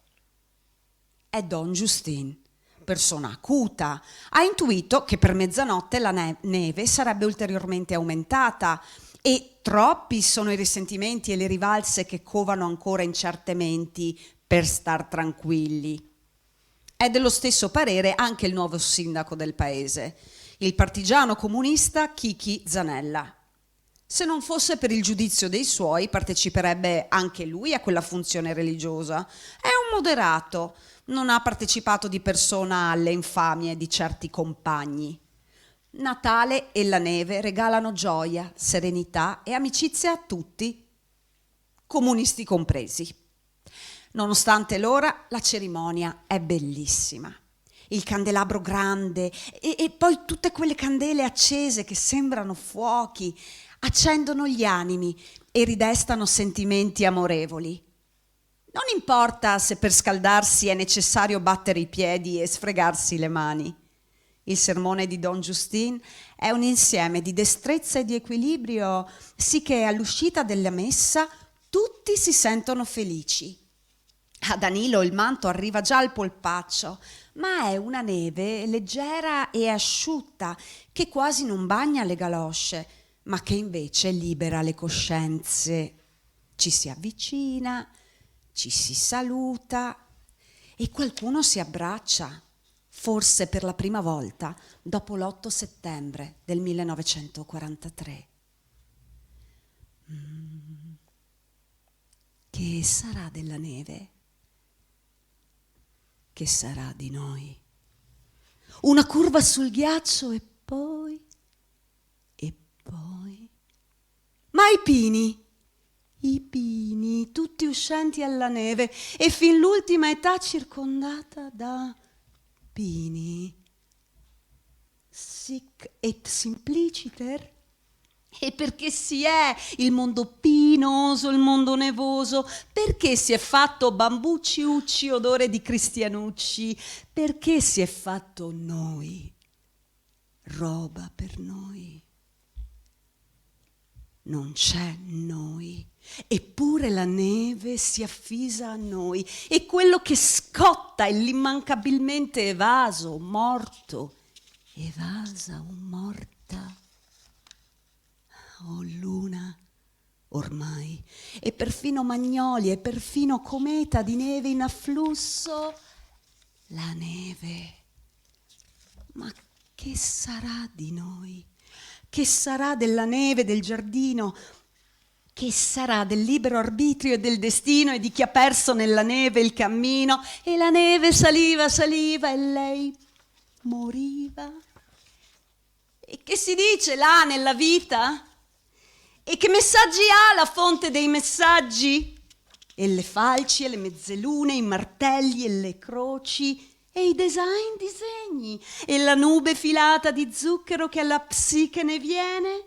È Don Justin, persona acuta, ha intuito che per mezzanotte la neve sarebbe ulteriormente aumentata e troppi sono i risentimenti e le rivalse che covano ancora in certe menti per star tranquilli. È dello stesso parere anche il nuovo sindaco del paese, il partigiano comunista Chichi Zanella. Se non fosse per il giudizio dei suoi, parteciperebbe anche lui a quella funzione religiosa. È un moderato, non ha partecipato di persona alle infamie di certi compagni. Natale e la neve regalano gioia, serenità e amicizia a tutti, comunisti compresi. Nonostante l'ora, la cerimonia è bellissima. Il candelabro grande e poi tutte quelle candele accese che sembrano fuochi, accendono gli animi e ridestano sentimenti amorevoli. Non importa se per scaldarsi è necessario battere i piedi e sfregarsi le mani. Il sermone di Don Justin è un insieme di destrezza e di equilibrio, sì che all'uscita della messa tutti si sentono felici. A Danilo il manto arriva già al polpaccio, ma è una neve leggera e asciutta che quasi non bagna le galosce, ma che invece libera le coscienze. Ci si avvicina, ci si saluta e qualcuno si abbraccia, forse per la prima volta dopo l'8 settembre del 1943. Che sarà della neve? Che sarà di noi? Una curva sul ghiaccio e poi... Ma i pini, tutti uscenti alla neve e fin l'ultima età circondata da pini. Sic et simpliciter? E perché si è il mondo pinoso, il mondo nevoso? Perché si è fatto bambucci ucci odore di cristianucci? Perché si è fatto noi, roba per noi? Non c'è noi, eppure la neve si affisa a noi e quello che scotta è l'immancabilmente evaso, morto, evasa o morta. Oh luna, ormai, e perfino Magnoli e perfino cometa di neve in afflusso, la neve. Ma che sarà di noi? Che sarà della neve del giardino? Che sarà del libero arbitrio e del destino e di chi ha perso nella neve il cammino? E la neve saliva, saliva e lei moriva. E che si dice là nella vita? E che messaggi ha la fonte dei messaggi? E le falci e le mezzelune, i martelli e le croci e i disegni e la nube filata di zucchero che alla psiche ne viene?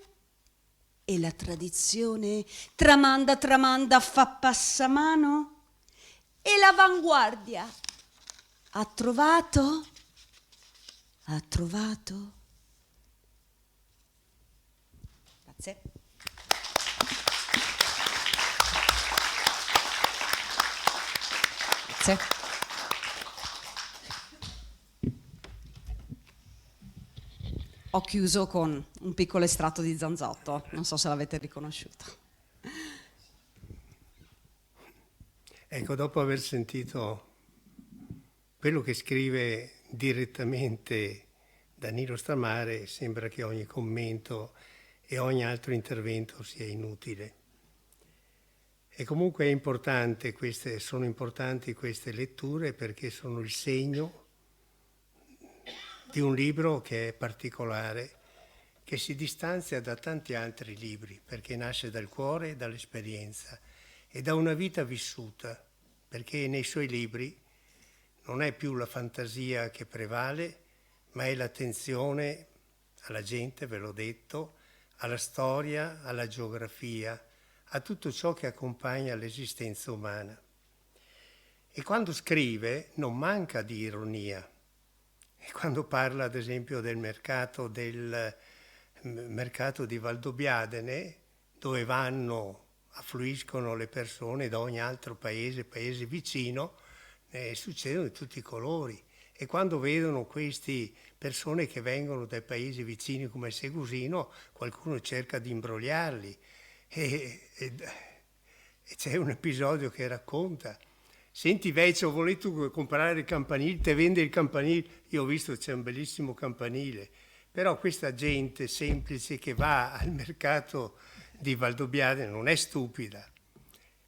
E la tradizione tramanda, tramanda, fa passamano? E l'avanguardia ha trovato? Ha trovato? Grazie. Grazie. Ho chiuso con un piccolo estratto di Zanzotto, non so se l'avete riconosciuto. Ecco, dopo aver sentito quello che scrive direttamente Danilo Stramare, sembra che ogni commento e ogni altro intervento sia inutile. E comunque è importante, sono importanti queste letture perché sono il segno di un libro che è particolare, che si distanzia da tanti altri libri, perché nasce dal cuore e dall'esperienza e da una vita vissuta, perché nei suoi libri non è più la fantasia che prevale, ma è l'attenzione alla gente, ve l'ho detto, alla storia, alla geografia, a tutto ciò che accompagna l'esistenza umana. E quando scrive non manca di ironia. E quando parla, ad esempio, del mercato di Valdobbiadene, dove affluiscono le persone da ogni altro paese vicino, succedono di tutti i colori. E quando vedono queste persone che vengono dai paesi vicini come Segusino, qualcuno cerca di imbrogliarli. E c'è un episodio che racconta: senti Vecchio, volete comprare il campanile? Te vende il campanile? Io ho visto c'è un bellissimo campanile, però questa gente semplice che va al mercato di Valdobbiadene non è stupida.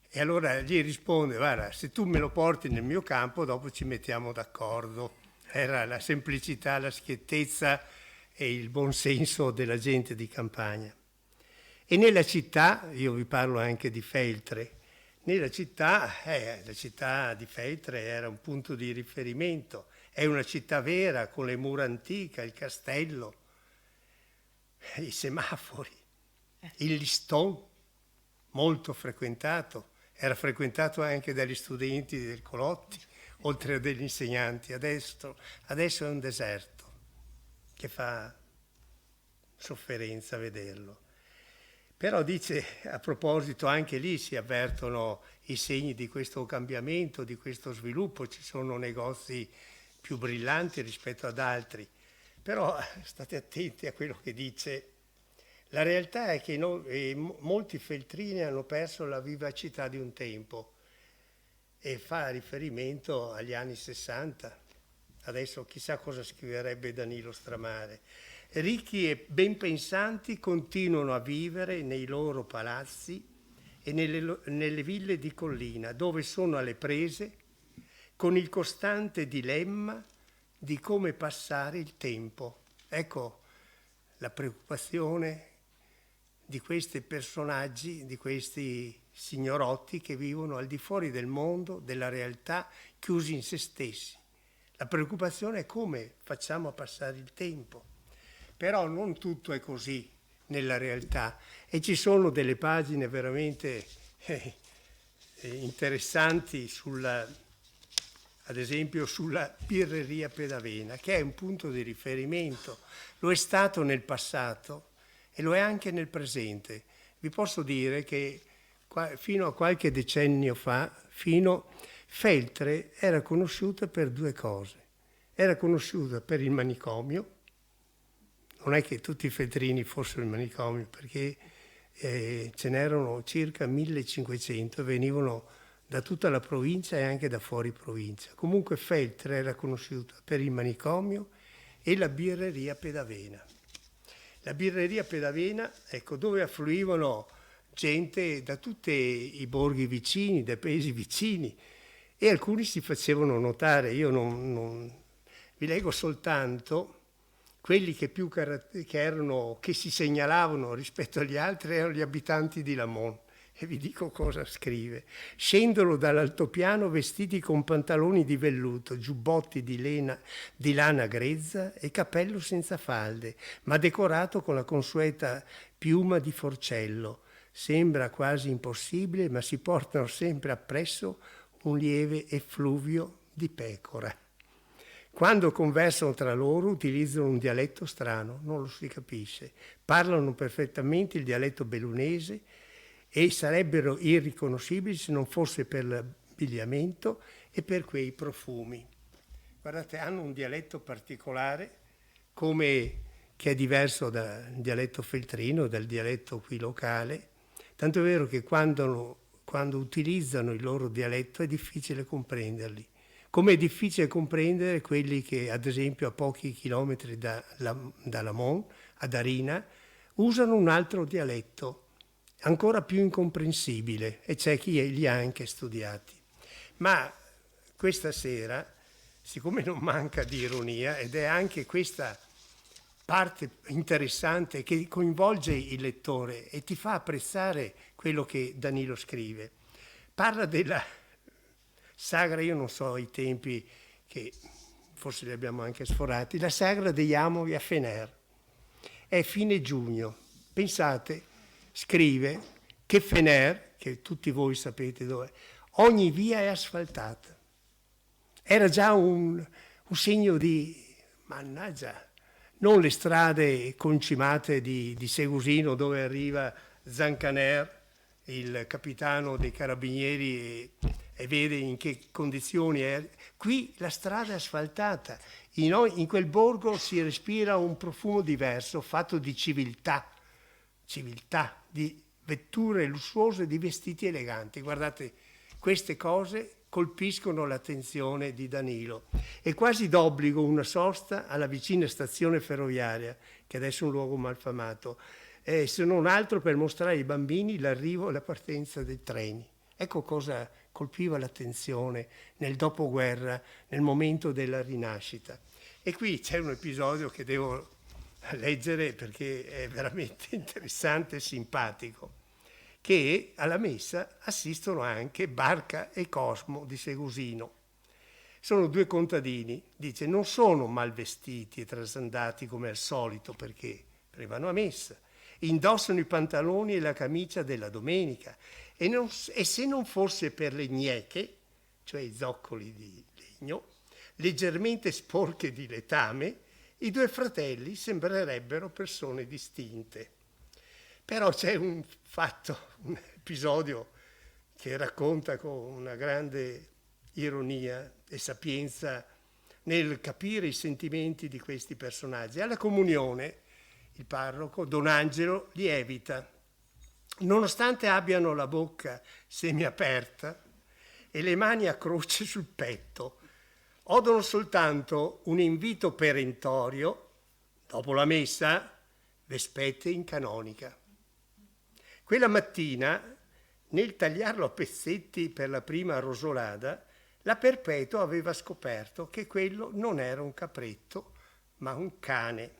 E allora gli risponde: guarda, se tu me lo porti nel mio campo, dopo ci mettiamo d'accordo. Era la semplicità, la schiettezza e il buon senso della gente di campagna. E nella città, io vi parlo anche di Feltre, la città di Feltre era un punto di riferimento, è una città vera con le mura antiche, il castello, i semafori, il listone, molto frequentato, era frequentato anche dagli studenti del Colotti, oltre a degli insegnanti. Adesso è un deserto che fa sofferenza vederlo. Però dice, a proposito, anche lì si avvertono i segni di questo cambiamento, di questo sviluppo, ci sono negozi più brillanti rispetto ad altri. Però state attenti a quello che dice. La realtà è che molti feltrini hanno perso la vivacità di un tempo e fa riferimento agli anni 60. Adesso chissà cosa scriverebbe Danilo Stramare. Ricchi e ben pensanti continuano a vivere nei loro palazzi e nelle ville di collina, dove sono alle prese con il costante dilemma di come passare il tempo. Ecco la preoccupazione di questi personaggi, di questi signorotti che vivono al di fuori del mondo, della realtà, chiusi in se stessi. La preoccupazione è come facciamo a passare il tempo. Però non tutto è così nella realtà e ci sono delle pagine veramente interessanti ad esempio sulla birreria Pedavena, che è un punto di riferimento. Lo è stato nel passato e lo è anche nel presente. Vi posso dire che fino a qualche decennio fa, Feltre era conosciuta per due cose. Era conosciuta per il manicomio. Non è che tutti i feltrini fossero in manicomio, perché ce n'erano circa 1500, venivano da tutta la provincia e anche da fuori provincia. Comunque Feltre era conosciuta per il manicomio e la birreria Pedavena. La birreria Pedavena, ecco, dove affluivano gente da tutti i borghi vicini, dai paesi vicini, e alcuni si facevano notare. Io non vi leggo soltanto quelli che che si segnalavano rispetto agli altri erano gli abitanti di Lamon. E vi dico cosa scrive. Scendono dall'altopiano vestiti con pantaloni di velluto, giubbotti di lana grezza e cappello senza falde, ma decorato con la consueta piuma di forcello. Sembra quasi impossibile, ma si portano sempre appresso un lieve effluvio di pecora. Quando conversano tra loro utilizzano un dialetto strano, non lo si capisce. Parlano perfettamente il dialetto bellunese e sarebbero irriconoscibili se non fosse per l'abbigliamento e per quei profumi. Guardate, hanno un dialetto particolare, che è diverso dal dialetto feltrino, dal dialetto qui locale, tanto è vero che quando utilizzano il loro dialetto è difficile comprenderli. Come è difficile comprendere quelli che, ad esempio, a pochi chilometri da Lamon, ad Arina, usano un altro dialetto, ancora più incomprensibile, e c'è chi li ha anche studiati. Ma questa sera, siccome non manca di ironia, ed è anche questa parte interessante che coinvolge il lettore e ti fa apprezzare quello che Danilo scrive, parla della sagra, io non so i tempi, che forse li abbiamo anche sforati, la sagra degli Amovi a Fener. È fine giugno. Pensate, scrive che Fener, che tutti voi sapete dove, ogni via è asfaltata. Era già un segno di, mannaggia, non le strade concimate di Segusino dove arriva Zancaner, il capitano dei carabinieri, e vede in che condizioni è. Qui la strada è asfaltata, in quel borgo si respira un profumo diverso, fatto di civiltà, di vetture lussuose, di vestiti eleganti. Guardate, queste cose colpiscono l'attenzione di Danilo. È quasi d'obbligo una sosta alla vicina stazione ferroviaria, che adesso è un luogo malfamato, se non altro per mostrare ai bambini l'arrivo e la partenza dei treni. Ecco cosa colpiva l'attenzione nel dopoguerra, nel momento della rinascita. E qui c'è un episodio che devo leggere perché è veramente interessante e simpatico, che alla messa assistono anche Barca e Cosmo di Segusino. Sono due contadini, dice, non sono mal vestiti e trasandati come al solito perché vanno a messa, indossano i pantaloni e la camicia della domenica e se non fosse per le gneche, cioè i zoccoli di legno, leggermente sporche di letame, i due fratelli sembrerebbero persone distinte. Però c'è un episodio che racconta con una grande ironia e sapienza nel capire i sentimenti di questi personaggi. Alla comunione il parroco, Don Angelo, lievita, nonostante abbiano la bocca semiaperta e le mani a croce sul petto. Odono soltanto un invito perentorio, dopo la messa, vespete in canonica. Quella mattina, nel tagliarlo a pezzetti per la prima rosolada, la Perpetua aveva scoperto che quello non era un capretto, ma un cane.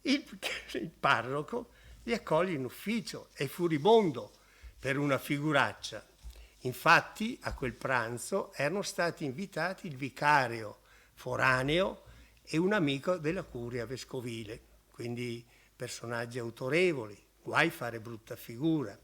Il parroco li accoglie in ufficio, è furibondo per una figuraccia. Infatti a quel pranzo erano stati invitati il vicario foraneo e un amico della curia vescovile, quindi personaggi autorevoli, guai fare brutta figura.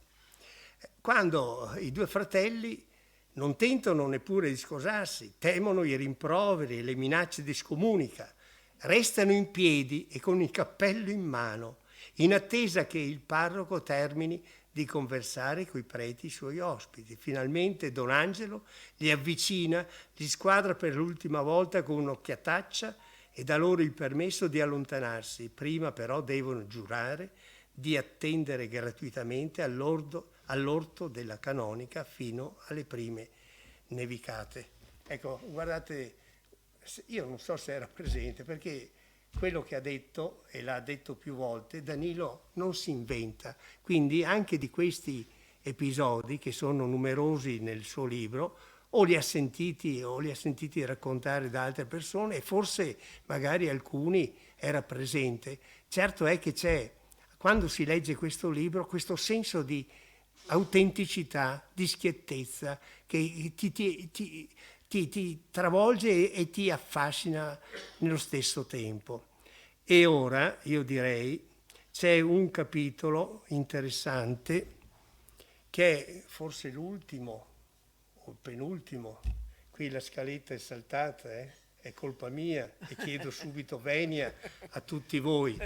Quando i due fratelli non tentano neppure di scusarsi, temono i rimproveri e le minacce di scomunica, restano in piedi e con il cappello in mano, in attesa che il parroco termini di conversare coi preti suoi ospiti. Finalmente Don Angelo li avvicina, li squadra per l'ultima volta con un'occhiataccia e dà loro il permesso di allontanarsi. Prima però devono giurare di attendere gratuitamente all'orto della canonica fino alle prime nevicate. Ecco, guardate, io non so se era presente perché quello che ha detto, e l'ha detto più volte, Danilo non si inventa. Quindi anche di questi episodi, che sono numerosi nel suo libro, o li ha sentiti raccontare da altre persone, e forse magari alcuni era presente. Certo è che c'è, quando si legge questo libro, questo senso di autenticità, di schiettezza, che ti travolge e ti affascina nello stesso tempo. E ora, io direi, c'è un capitolo interessante, che è forse l'ultimo o il penultimo. Qui la scaletta è saltata, è colpa mia, e chiedo subito venia a tutti voi,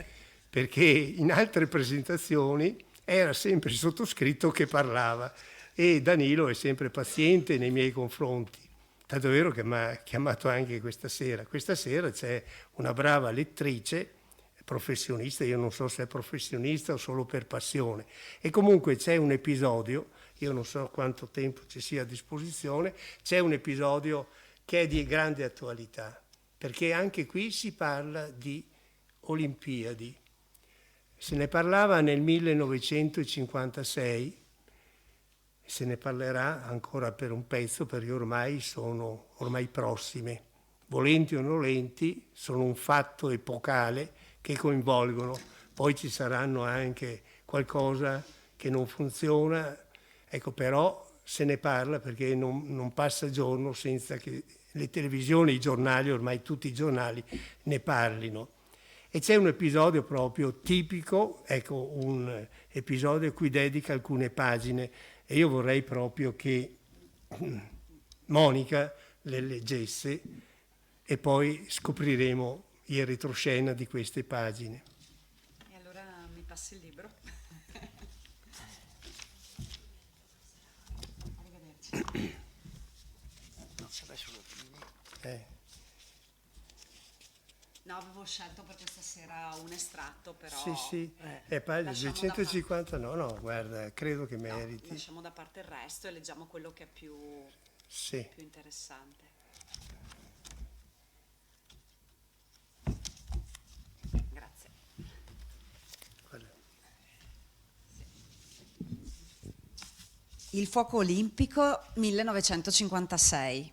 perché in altre presentazioni era sempre il sottoscritto che parlava, e Danilo è sempre paziente nei miei confronti, tanto è vero che mi ha chiamato anche questa sera. Questa sera c'è una brava lettrice, professionista, io non so se è professionista o solo per passione, e comunque c'è un episodio, io non so quanto tempo ci sia a disposizione, c'è un episodio che è di grande attualità, perché anche qui si parla di Olimpiadi. Se ne parlava nel 1956, se ne parlerà ancora per un pezzo, perché ormai sono prossime. Volenti o nolenti, sono un fatto epocale che coinvolgono. Poi ci saranno anche qualcosa che non funziona, ecco, però se ne parla, perché non passa giorno senza che le televisioni, i giornali, ormai tutti i giornali ne parlino. E c'è un episodio proprio tipico, ecco, un episodio a cui dedica alcune pagine, e io vorrei proprio che Monica le leggesse e poi scopriremo il retroscena di queste pagine. E allora mi passi il libro? Arrivederci. Non sarà solo fine. No, avevo scelto per questa sera un estratto, però... Sì, è pagina lasciamo 250, no, guarda, credo che No, meriti. lasciamo da parte il resto e leggiamo quello che è più Sì. interessante. Grazie. Guarda. Il fuoco olimpico 1956.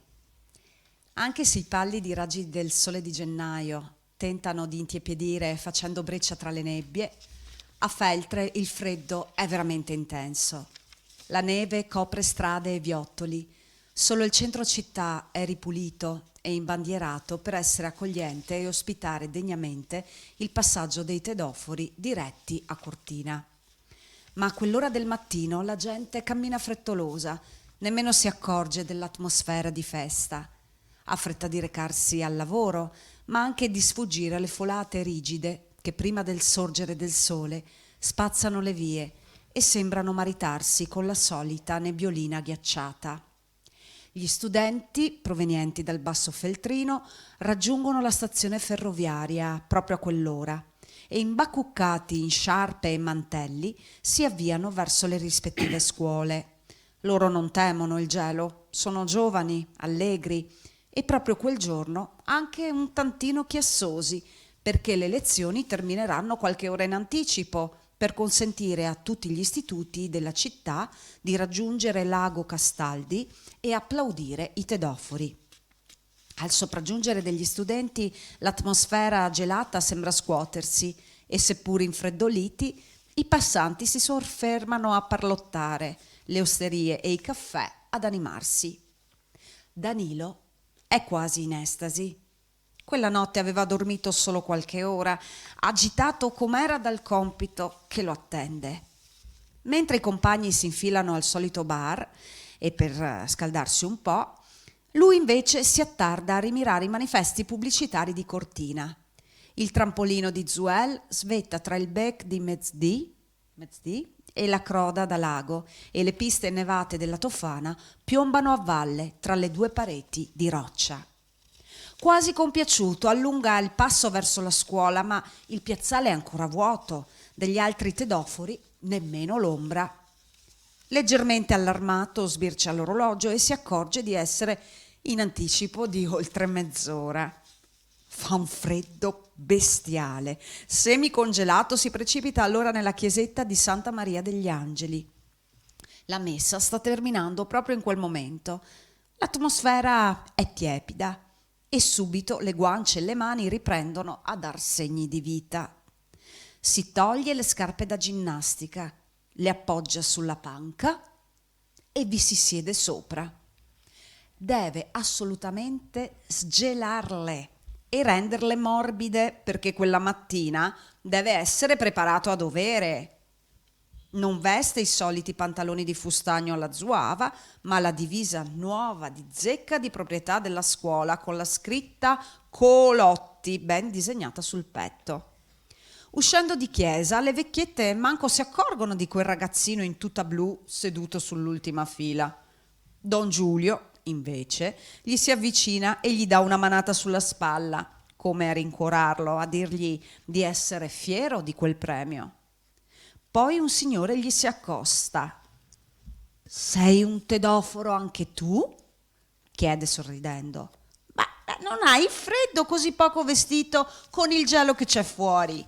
Anche se i pallidi raggi del sole di gennaio tentano di intiepidire facendo breccia tra le nebbie, a Feltre il freddo è veramente intenso. La neve copre strade e viottoli, solo il centro città è ripulito e imbandierato per essere accogliente e ospitare degnamente il passaggio dei tedofori diretti a Cortina. Ma a quell'ora del mattino la gente cammina frettolosa, nemmeno si accorge dell'atmosfera di festa. Ha fretta di recarsi al lavoro, ma anche di sfuggire alle folate rigide che prima del sorgere del sole spazzano le vie e sembrano maritarsi con la solita nebbiolina ghiacciata. Gli studenti, provenienti dal Basso Feltrino, raggiungono la stazione ferroviaria proprio a quell'ora e, imbacuccati in sciarpe e mantelli, si avviano verso le rispettive scuole. Loro non temono il gelo, sono giovani, allegri e proprio quel giorno anche un tantino chiassosi, perché le lezioni termineranno qualche ora in anticipo per consentire a tutti gli istituti della città di raggiungere Lago Castaldi e applaudire i tedofori. Al sopraggiungere degli studenti l'atmosfera gelata sembra scuotersi e, seppur infreddoliti, i passanti si soffermano a parlottare, le osterie e i caffè ad animarsi. Danilo è quasi in estasi. Quella notte aveva dormito solo qualche ora, agitato com'era dal compito che lo attende. Mentre i compagni si infilano al solito bar e per scaldarsi un po', lui invece si attarda a rimirare i manifesti pubblicitari di Cortina. Il trampolino di Zuel svetta tra il bec di Mezdì e la Croda da Lago, e le piste nevate della Tofana piombano a valle tra le due pareti di roccia. Quasi compiaciuto allunga il passo verso la scuola, ma il piazzale è ancora vuoto, degli altri tedofori nemmeno l'ombra. Leggermente allarmato sbircia l'orologio e si accorge di essere in anticipo di oltre mezz'ora. Fa un freddo bestiale. Semicongelato, si precipita allora nella chiesetta di Santa Maria degli Angeli. La messa sta terminando proprio in quel momento. L'atmosfera è tiepida e subito le guance e le mani riprendono a dar segni di vita. Si toglie le scarpe da ginnastica, le appoggia sulla panca e vi si siede sopra. Deve assolutamente sgelarle e renderle morbide, perché quella mattina deve essere preparato a dovere. Non veste i soliti pantaloni di fustagno alla zuava, ma la divisa nuova di zecca di proprietà della scuola con la scritta Colotti ben disegnata sul petto. Uscendo di chiesa, le vecchiette manco si accorgono di quel ragazzino in tuta blu seduto sull'ultima fila. Don Giulio, invece, gli si avvicina e gli dà una manata sulla spalla, come a rincuorarlo, a dirgli di essere fiero di quel premio. Poi un signore gli si accosta. «Sei un tedoforo anche tu?» chiede sorridendo. «Ma non hai freddo così poco vestito con il gelo che c'è fuori?»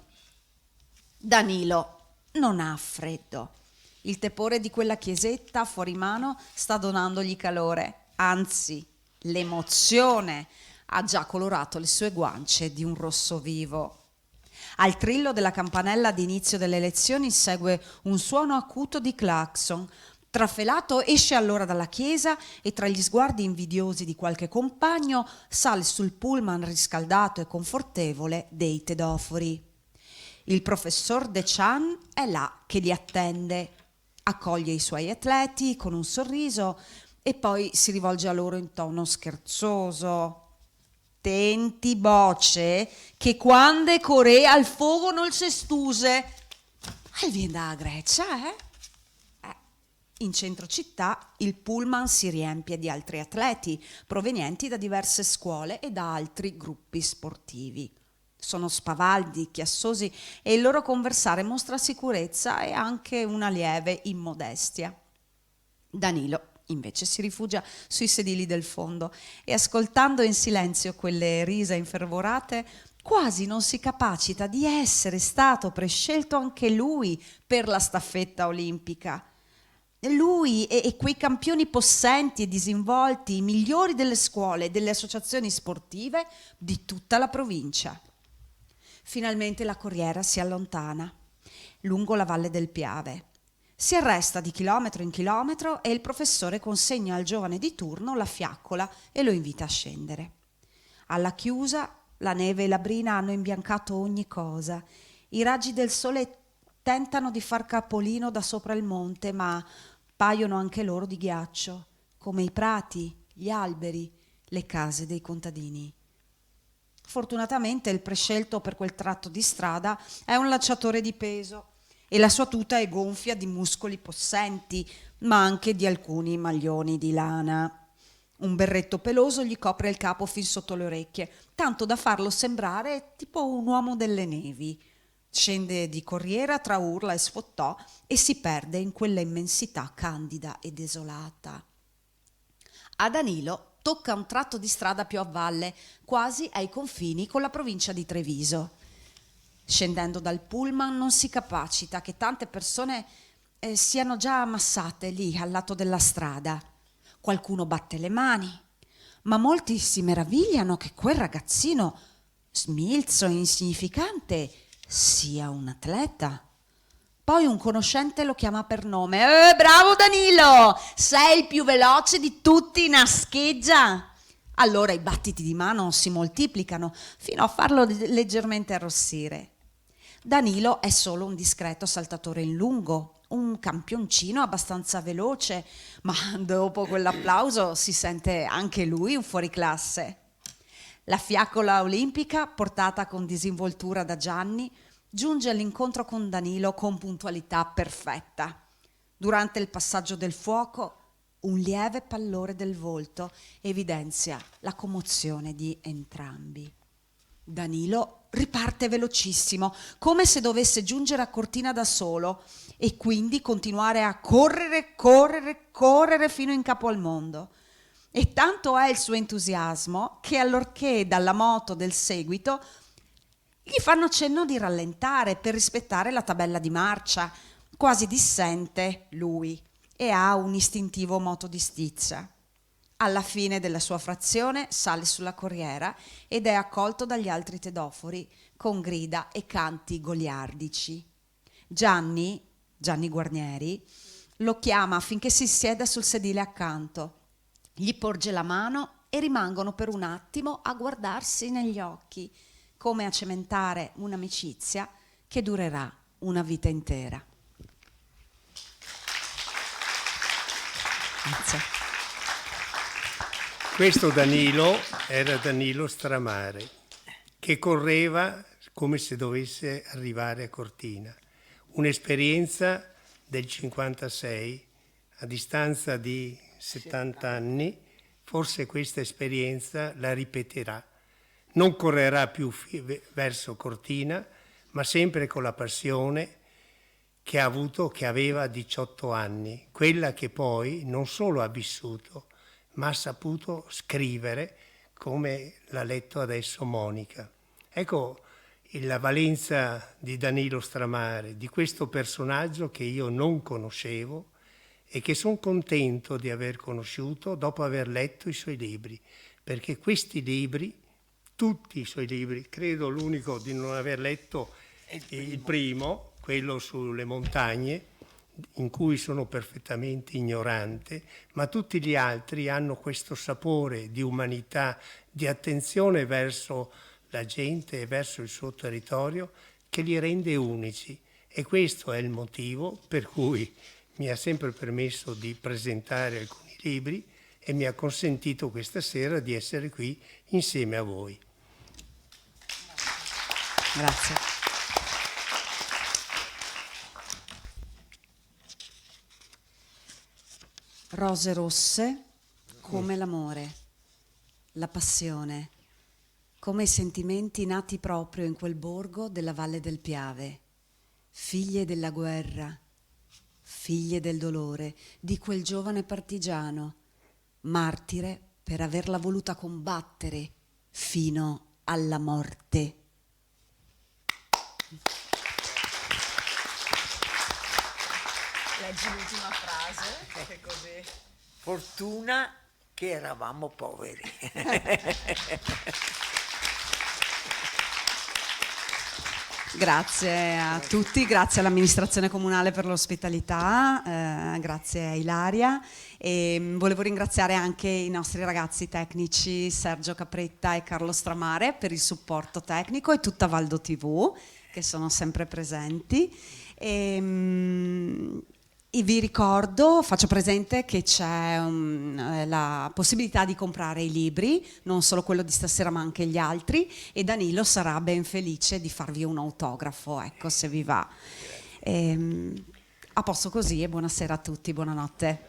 Danilo non ha freddo. Il tepore di quella chiesetta fuori mano sta donandogli calore, anzi, l'emozione ha già colorato le sue guance di un rosso vivo. Al trillo della campanella d'inizio delle lezioni segue un suono acuto di clacson. Trafelato esce allora dalla chiesa e tra gli sguardi invidiosi di qualche compagno sale sul pullman riscaldato e confortevole dei tedofori. Il professor De Chan è là che li attende, accoglie i suoi atleti con un sorriso e poi si rivolge a loro in tono scherzoso. «Tenti, boce, che quando Corea al fuoco non si stuse». Viene da Grecia, In centro città il pullman si riempie di altri atleti provenienti da diverse scuole e da altri gruppi sportivi. Sono spavaldi, chiassosi e il loro conversare mostra sicurezza e anche una lieve immodestia. Danilo invece si rifugia sui sedili del fondo e, ascoltando in silenzio quelle risa infervorate, quasi non si capacita di essere stato prescelto anche lui per la staffetta olimpica. Lui e quei campioni possenti e disinvolti, i migliori delle scuole e delle associazioni sportive di tutta la provincia. Finalmente la corriera si allontana lungo la valle del Piave. Si arresta di chilometro in chilometro e il professore consegna al giovane di turno la fiaccola e lo invita a scendere. Alla chiusa la neve e la brina hanno imbiancato ogni cosa. I raggi del sole tentano di far capolino da sopra il monte, ma paiono anche loro di ghiaccio, come i prati, gli alberi, le case dei contadini. Fortunatamente il prescelto per quel tratto di strada è un lanciatore di peso e la sua tuta è gonfia di muscoli possenti, ma anche di alcuni maglioni di lana. Un berretto peloso gli copre il capo fin sotto le orecchie, tanto da farlo sembrare tipo un uomo delle nevi. Scende di corriera tra urla e sfottò e si perde in quella immensità candida e desolata. A Danilo tocca un tratto di strada più a valle, quasi ai confini con la provincia di Treviso. Scendendo dal pullman non si capacita che tante persone siano già ammassate lì al lato della strada. Qualcuno batte le mani, ma molti si meravigliano che quel ragazzino smilzo e insignificante sia un atleta. Poi un conoscente lo chiama per nome. Bravo Danilo, sei il più veloce di tutti, nascheggia! Allora i battiti di mano si moltiplicano fino a farlo leggermente arrossire. Danilo è solo un discreto saltatore in lungo, un campioncino abbastanza veloce, ma dopo quell'applauso si sente anche lui un fuoriclasse. La fiaccola olimpica, portata con disinvoltura da Gianni, giunge all'incontro con Danilo con puntualità perfetta. Durante il passaggio del fuoco, un lieve pallore del volto evidenzia la commozione di entrambi. Danilo riparte velocissimo, come se dovesse giungere a Cortina da solo e quindi continuare a correre fino in capo al mondo. E tanto è il suo entusiasmo che allorché dalla moto del seguito gli fanno cenno di rallentare per rispettare la tabella di marcia. Quasi dissente lui e ha un istintivo moto di stizza. Alla fine della sua frazione sale sulla corriera ed è accolto dagli altri tedofori con grida e canti goliardici. Gianni Guarnieri, lo chiama affinché si sieda sul sedile accanto. Gli porge la mano e rimangono per un attimo a guardarsi negli occhi, come a cementare un'amicizia che durerà una vita intera. Grazie. Questo Danilo era Danilo Stramare, che correva come se dovesse arrivare a Cortina. Un'esperienza del 56, a distanza di 70 anni, forse questa esperienza la ripeterà. Non correrà più verso Cortina, ma sempre con la passione che ha avuto, che aveva 18 anni, quella che poi non solo ha vissuto, ma ha saputo scrivere, come l'ha letto adesso Monica. Ecco la valenza di Danilo Stramare, di questo personaggio che io non conoscevo e che sono contento di aver conosciuto dopo aver letto i suoi libri, perché questi libri, tutti i suoi libri, credo l'unico di non aver letto il primo, quello sulle montagne, in cui sono perfettamente ignorante, ma tutti gli altri hanno questo sapore di umanità, di attenzione verso la gente e verso il suo territorio che li rende unici. E questo è il motivo per cui mi ha sempre permesso di presentare alcuni libri e mi ha consentito questa sera di essere qui insieme a voi. Grazie. Rose rosse come l'amore, la passione, come i sentimenti nati proprio in quel borgo della Valle del Piave, figlie della guerra, figlie del dolore, di quel giovane partigiano, martire per averla voluta combattere fino alla morte. Leggi l'ultima frase, che così. Fortuna che eravamo poveri. Grazie a tutti, grazie all'amministrazione comunale per l'ospitalità, grazie a Ilaria e volevo ringraziare anche i nostri ragazzi tecnici Sergio Capretta e Carlo Stramare per il supporto tecnico e tutta Valdo TV che sono sempre presenti. E vi ricordo, faccio presente che c'è la possibilità di comprare i libri, non solo quello di stasera ma anche gli altri, e Danilo sarà ben felice di farvi un autografo, ecco, se vi va. A posto così e buonasera a tutti, buonanotte.